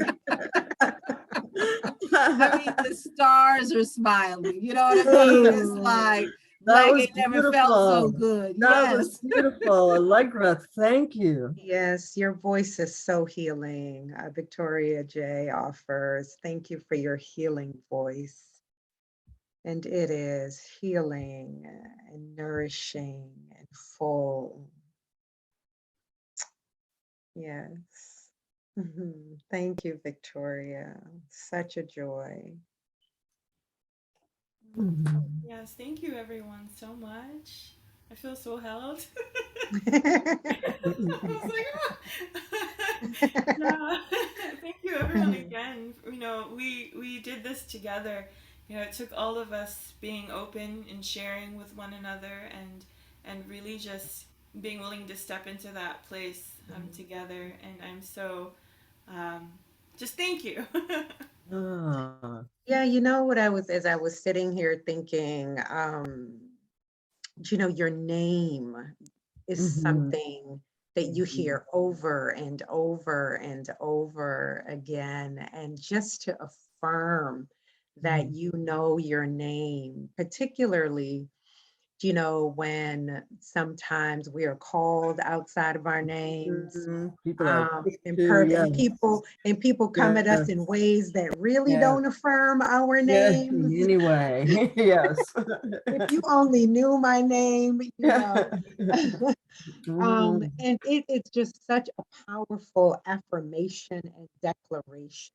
I mean, the stars are smiling. You know what I mean? It's like, That like was it never felt so beautiful. good. That Yes. was beautiful. Allegra, thank you. Yes, your voice is so healing. Victoria J offers, thank you for your healing voice. And it is healing and nourishing and full. Yes. Thank you, Victoria. Such a joy. Yes, thank you everyone so much. I feel so held. I was like, yeah. Thank you everyone again. You know, we did this together. You know, it took all of us being open and sharing with one another and really just being willing to step into that place together. And I'm so just thank you. Ah, Yeah, you know what as I was sitting here thinking, you know, your name is something that you hear over and over and over again. And just to affirm that you know your name, particularly, you know, when sometimes we are called outside of our names, people are quick and to, yes. people come at us in ways that really don't affirm our Yes, names. anyway, yes. If you only knew my name, you know. And it's just such a powerful affirmation and declaration,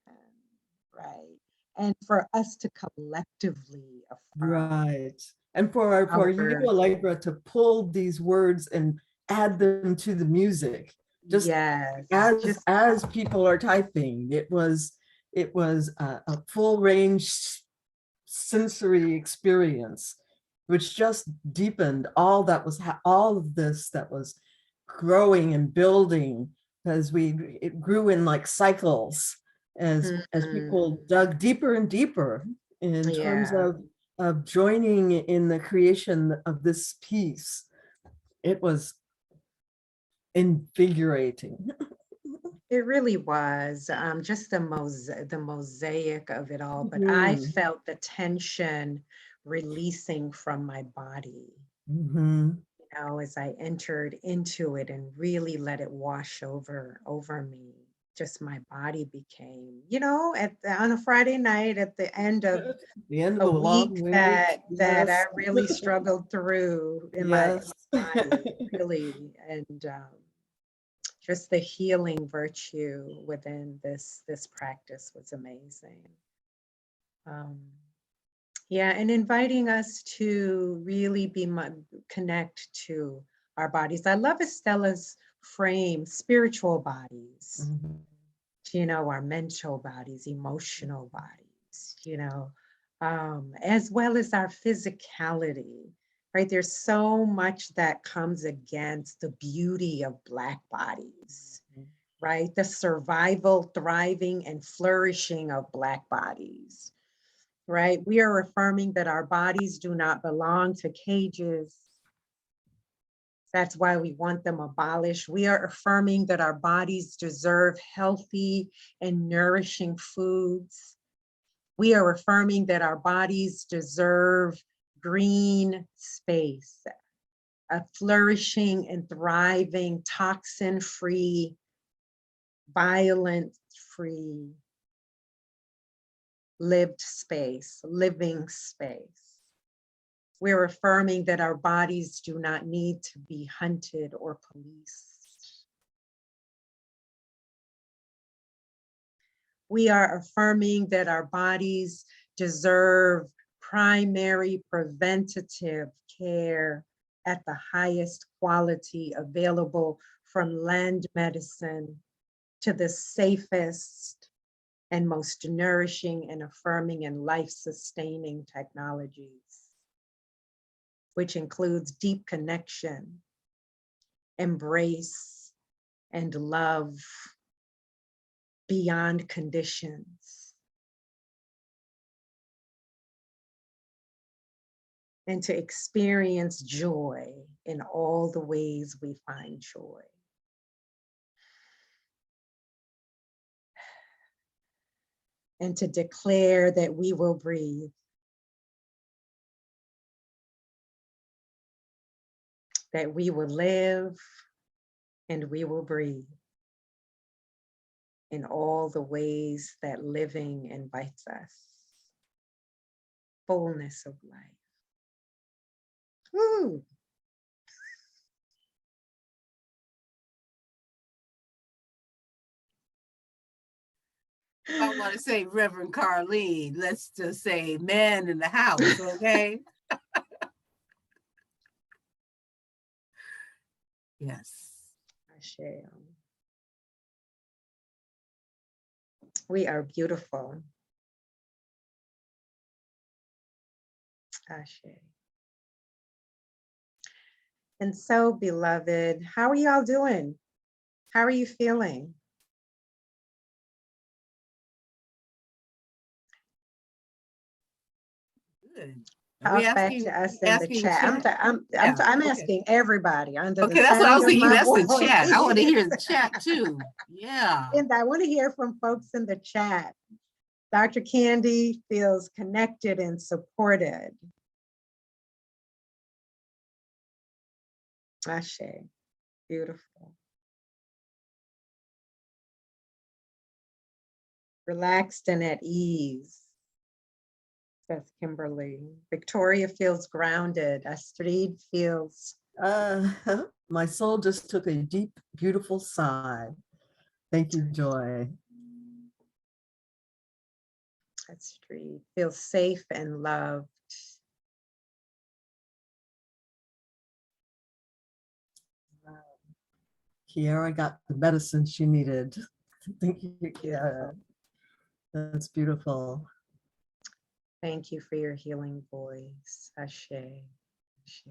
right? And for us to collectively affirm. Right. And for you, Our, Allegra, to pull these words and add them to the music, just yes, as people are typing, it was a full range sensory experience, which just deepened all that was all of this that was growing and building, as it grew in like cycles as people dug deeper and deeper in terms of joining in the creation of this piece. It was invigorating. it really was just the mosaic of it all. But I felt the tension releasing from my body. You know, as I entered into it and really let it wash over me. Just my body became, you know, on a Friday night at the end of the a long week week, that I really struggled through in my body, really, and just the healing virtue within this practice was amazing. Yeah, and inviting us to really connect to our bodies. I love Estella's frame, spiritual bodies, you know, our mental bodies, emotional bodies, you know, as well as our physicality. right? There's so much that comes against the beauty of Black bodies, right? The survival, thriving, and flourishing of Black bodies, right? We are affirming that our bodies do not belong to cages. That's why we want them abolished. We are affirming that our bodies deserve healthy and nourishing foods. We are affirming that our bodies deserve green space, a flourishing and thriving, toxin-free, violence-free, lived space, living space. We're affirming that our bodies do not need to be hunted or policed. We are affirming that our bodies deserve primary preventative care at the highest quality available, from land medicine to the safest and most nourishing and affirming and life-sustaining technologies, which includes deep connection, embrace, and love beyond conditions. And to experience joy in all the ways we find joy. And to declare that we will breathe, that we will live, and we will breathe in all the ways that living invites us. Fullness of life. Woo. I want to say Reverend Carlene, let's just say man in the house, okay? Yes. Ashe. We are beautiful. Ashe. And so, beloved, how are y'all doing? How are you feeling? Good. Are we Talk back asking, to us in the asking the chat. chat? I'm Yeah, okay. asking everybody under the Okay, that's what I sound was of thinking. my That's the voice. chat. I want to hear the chat too. Yeah. And I want to hear from folks in the chat. Dr. Candy feels connected and supported. Ashe, beautiful. Relaxed and at ease, says Kimberly. Victoria feels grounded. Astrid feels. My soul just took a deep, beautiful sigh. Thank you, Joy. Astrid feels safe and loved. Kiara got the medicine she needed. Thank you, Kiara. Beautiful. That's beautiful. Thank you for your healing voice. Ashe. Ashe.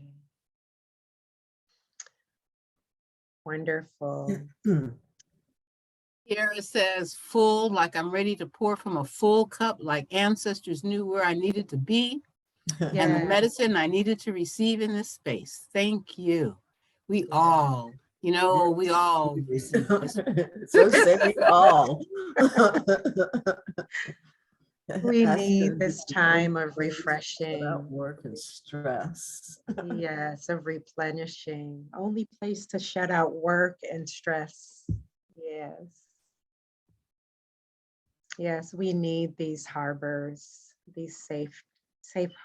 Wonderful. Kiara says full, like I'm ready to pour from a full cup, like ancestors knew where I needed to be and the Yeah. medicine I needed to receive in this space. Thank you. We all, you know, we all receive this. So say we all. We Ask need them this to time of place refreshing. without work and stress. Yes, of replenishing. Only place to shut out work and stress. Yes. Yes, we need these harbors, these safe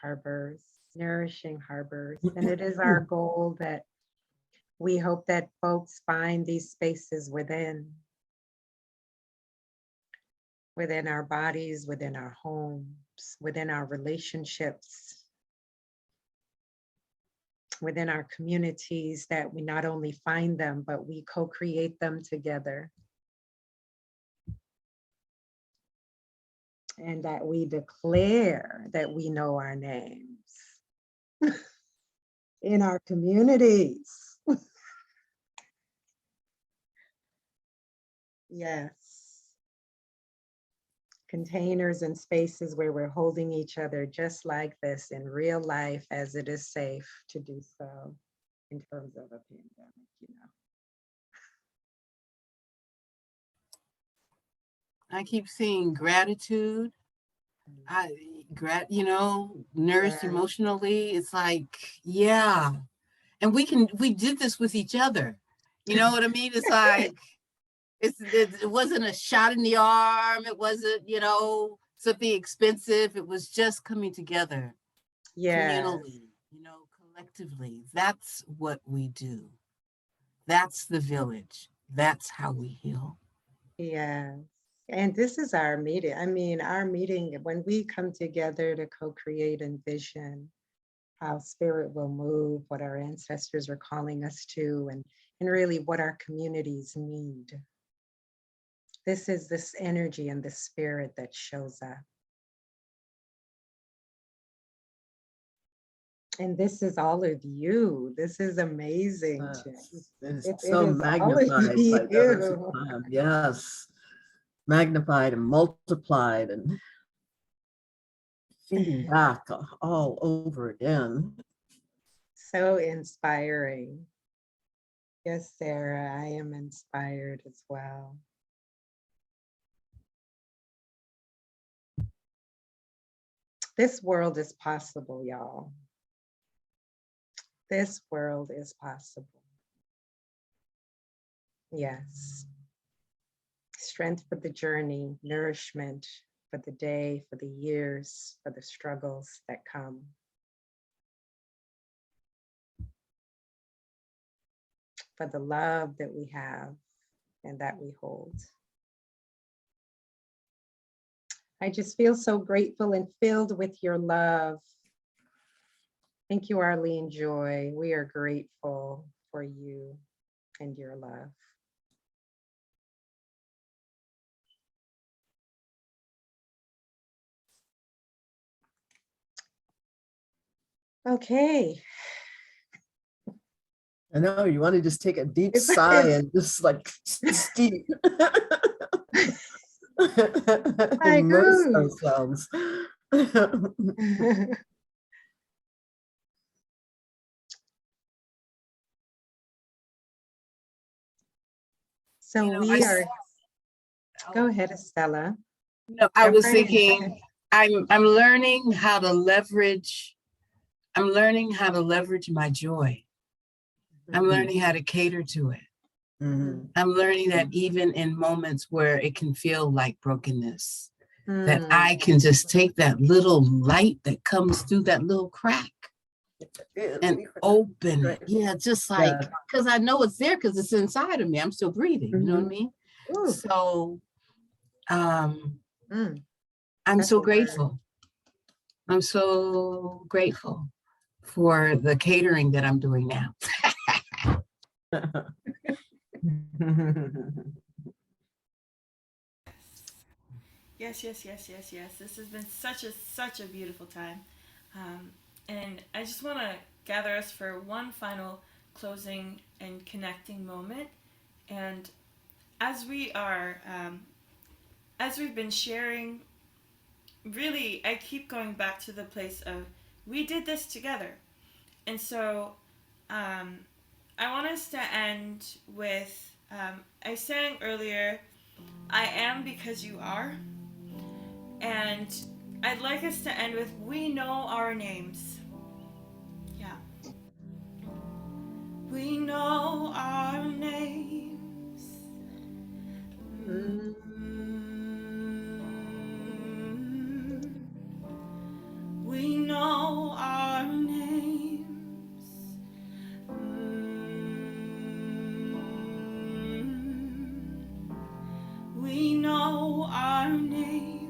harbors, nourishing harbors. And it is our goal that we hope that folks find these spaces within our bodies, within our homes, within our relationships, within our communities, that we not only find them, but we co-create them together. And that we declare that we know our names. in our communities. Yes. Containers and spaces where we're holding each other just like this in real life, as it is safe to do so in terms of a pandemic, you know. I keep seeing gratitude. Nourished Yeah. emotionally. It's like, yeah. And we did this with each other. You know what I mean? It's like, it wasn't a shot in the arm. It wasn't, something expensive. It was just coming together Yeah. communally, collectively. That's what we do. That's the village. That's how we heal. Yeah. And this is our meeting. I mean, our meeting, when we come together to co-create and vision how spirit will move, what our ancestors are calling us to, and really what our communities need. This is this energy and the spirit that shows up. And this is all of you. This is amazing, Jim. It is It so is all of magnified by Deborah's you. time. Yes, magnified and multiplied and feeding back all over again. So inspiring. Yes, Sarah, I am inspired as well. This world is possible, y'all. This world is possible. Yes. Strength for the journey, nourishment for the day, for the years, for the struggles that come. For the love that we have and that we hold. I just feel so grateful and filled with your love. Thank you, Arlene Joy. We are grateful for you and your love. Okay. I know you want to just take a deep sigh and just like steep. Immerse agree. ourselves. So we are, go ahead, Estella. No, I Go was right ahead. thinking, I'm learning how to leverage. I'm learning how to leverage my joy. I'm learning how to cater to it. Mhm. I'm learning that even in moments where it can feel like brokenness, that Mm. I can just take that little light that comes through that little crack and open it. Yeah, just like, because I know it's there because it's inside of me. I'm still breathing. You know what I mean? Ooh. So I'm That's so a word. grateful. I'm so grateful for the catering that I'm doing now. Yes, yes, yes, yes, yes. This has been such a beautiful time, and I just want to gather us for one final closing and connecting moment. And as we are, as we've been sharing, really, I keep going back to the place of we did this together, and so um, I want us to end with I sang earlier, I am because you are. And I'd like us to end with we know our names. Yeah. We know our names. Mm. We know our names. We know our names.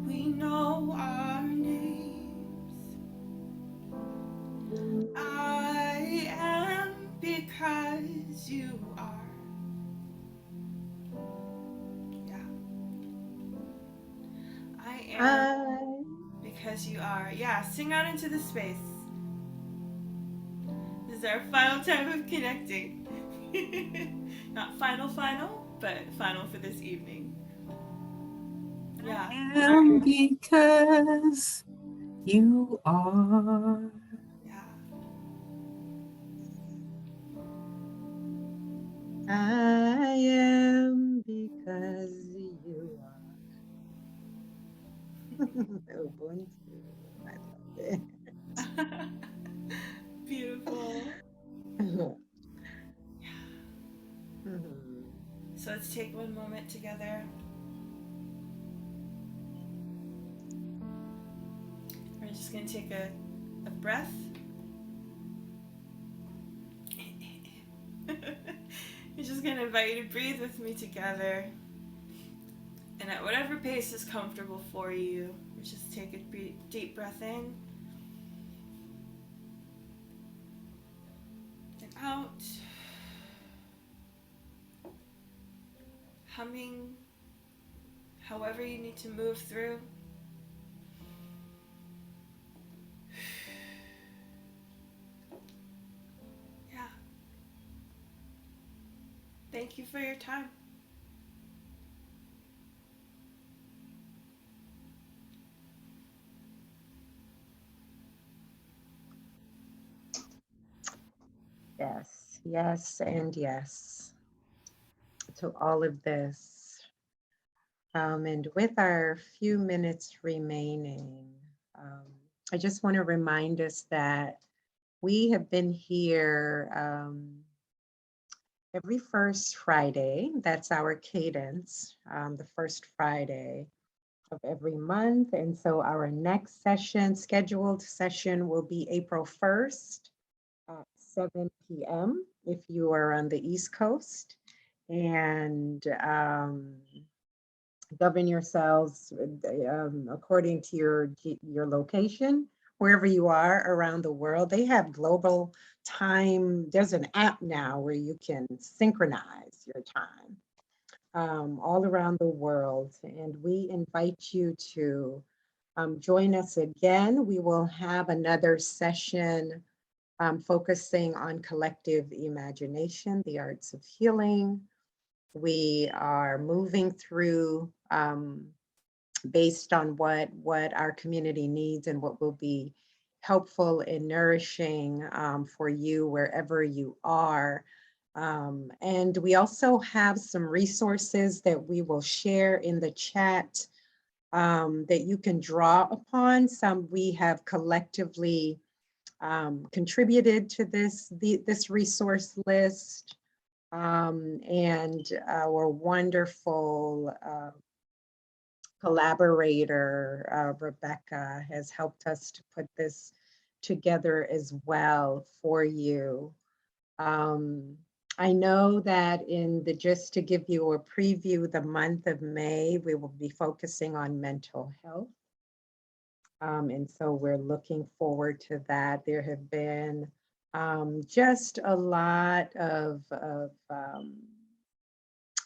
We know our names. I am because you are. Yeah. because you are. Yeah, sing out into the space. This is our final time of connecting. Not final, but final for this evening. Yeah. And because you are. Yeah. I am because you are. Ubuntu. I love Beautiful. it. Mhm. So let's take one moment together. We're just going to take a breath. I'm just going to invite you to breathe with me together. And at whatever pace is comfortable for you, just take a deep breath in and out. Humming however you need to move through. Yeah. Thank you for your time. Yes, yes, and yes to all of this. And with our few minutes remaining, I just want to remind us that we have been here every first Friday. That's our cadence, the first Friday of every month. And so our next session, scheduled session, will be April 1st at 7 p.m. if you are on the East Coast. And govern yourselves according to your location, wherever you are around the world. They have global time. There's an app now where you can synchronize your time all around the world. And we invite you to join us again. We will have another session focusing on collective imagination, the arts of healing. We are moving through based on what our community needs and what will be helpful and nourishing for you wherever you are. And we also have some resources that we will share in the chat that you can draw upon. Some we have collectively contributed to this resource list. And our wonderful collaborator, Rebecca, has helped us to put this together as well for you. I know that just to give you a preview, the month of May, we will be focusing on mental health. And so we're looking forward to that. There have been just a lot of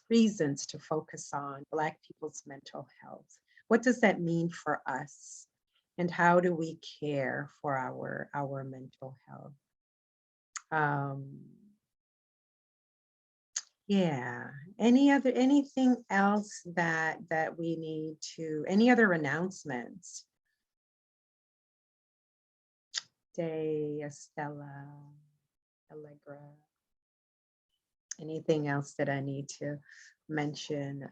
reasons to focus on Black people's mental health. What does that mean for us? And how do we care for our mental health? Yeah. Anything else that we need to, any other announcements? Day, Estella, Allegra. Anything else that I need to mention?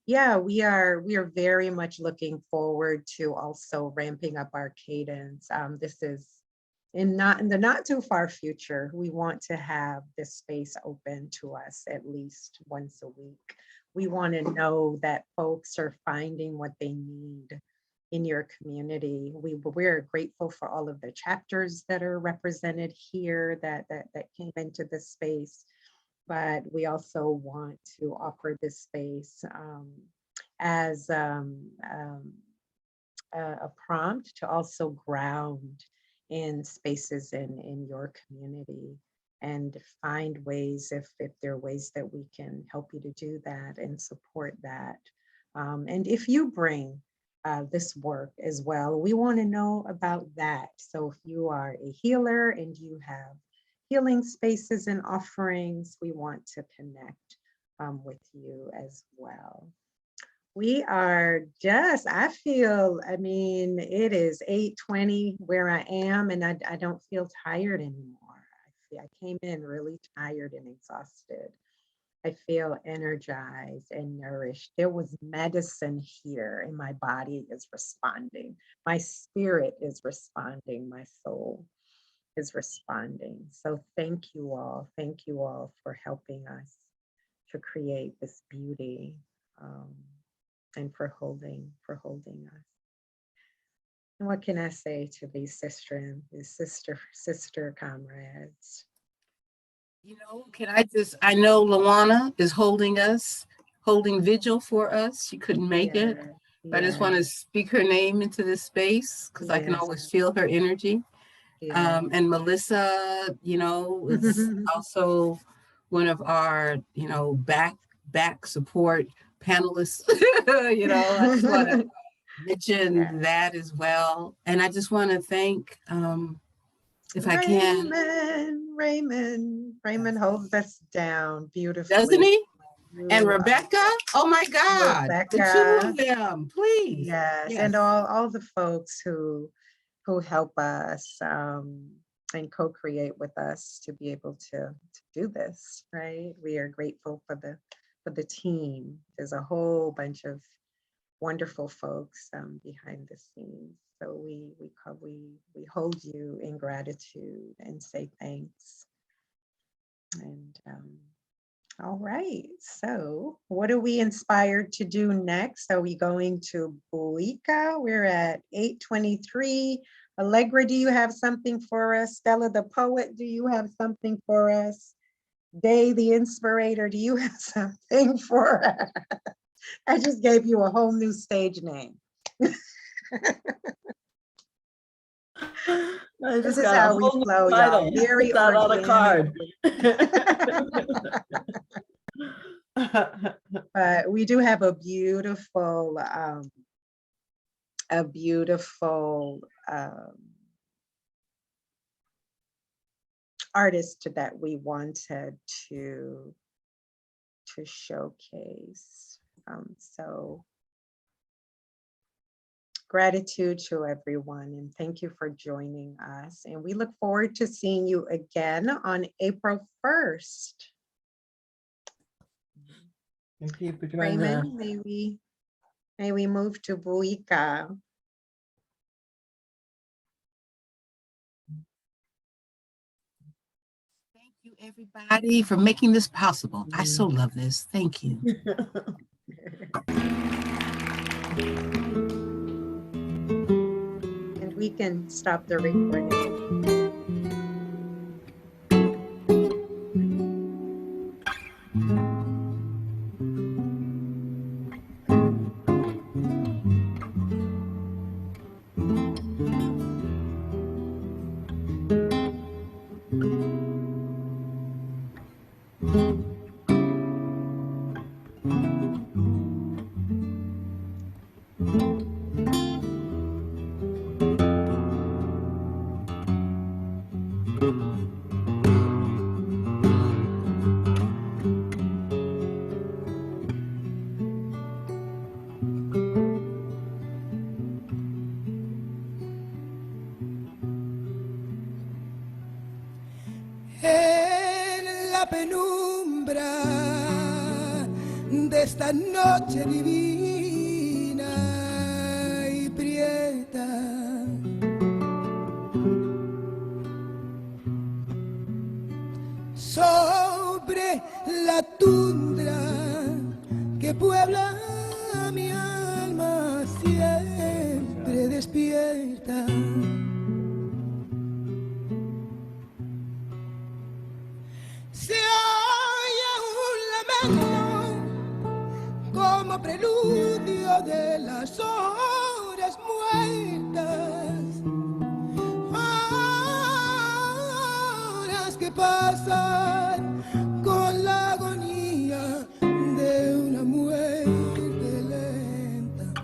Yeah, we are very much looking forward to also ramping up our cadence. This is in the not too far future. We want to have this space open to us at least once a week. We want to know that folks are finding what they need in your community. We're grateful for all of the chapters that are represented here that came into this space. But we also want to offer this space as a prompt to also ground in spaces in your community and find ways, if there are ways that we can help you to do that and support that. And if you bring this work as well. We want to know about that. So if you are a healer and you have healing spaces and offerings, we want to connect with you as well. We are just, I feel, I mean, it is 8:20 where I am, and I don't feel tired anymore. I came in really tired and exhausted. I feel energized and nourished. There was medicine here, and my body is responding. My spirit is responding. My soul is responding. So thank you all. Thank you all for helping us to create this beauty, and for holding us. And what can I say to these sister comrades? You know, I know Luana is holding vigil for us. She couldn't make it. But I just want to speak her name into this space because I can always feel her energy. And Melissa, you know, is also one of our, you know, back support panelists. You know, I just want to mention that as well. And I just want to thank, if I can. Raymond holds us down beautifully. Doesn't he? And Rebecca, oh my God, Rebecca, the two of them, please. Yes. And all the folks who help us and co-create with us to be able to do this, right? We are grateful for the team. There's a whole bunch of wonderful folks behind the scenes. So we hold you in gratitude and say thanks. And all right, so what are we inspired to do next? Are we going to Buika? We're at 8:23. Allegra, do you have something for us? Stella the poet, do you have something for us? Day the inspirator, do you have something for us? I just gave you a whole new stage name. This is how we flow, y'all. Very organically. But we do have a beautiful artist that we wanted to showcase. So gratitude to everyone, and thank you for joining us. And we look forward to seeing you again on April 1st. Thank you for joining Raymond, may we move to Buika. Thank you, everybody, for making this possible. I so love this. Thank you. And we can stop the recording. En la penumbra de esta noche divina y prieta, sobre la tundra que puebla mi alma siempre despierta. Se oye un lamento como preludio de las horas muertas, horas que pasan con la agonía de una muerte lenta.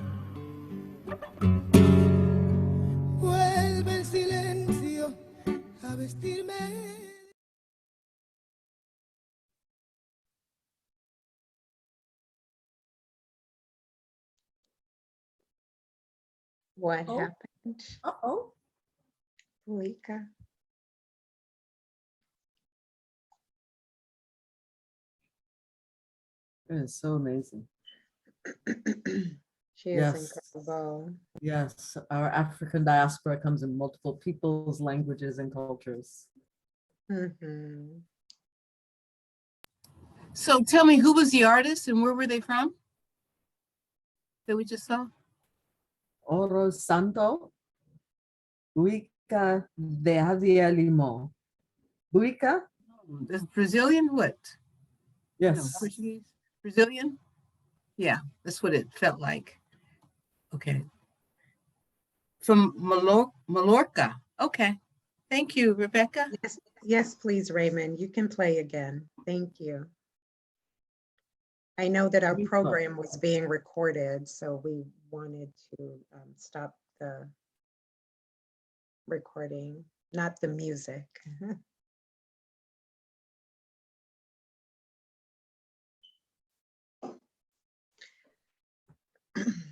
vestirme. What Oh. happened? Uh-oh. Malika. It is so amazing. She is Yes. incredible. Yes, our African diaspora comes in multiple peoples, languages, and cultures. Mhm. So tell me, who was the artist and where were they from that we just saw? Oro Santo, Buika de Javier Limon. Buika? That's Brazilian? What? No, Yes. Portuguese? Brazilian? Yeah, that's what it felt like. Okay. From Mallorca. Okay. Thank you, Rebecca. Yes, yes, please, Raymond. You can play again. Thank you. I know that our Beautiful. program was being recorded, so we wanted to stop the recording, not the music.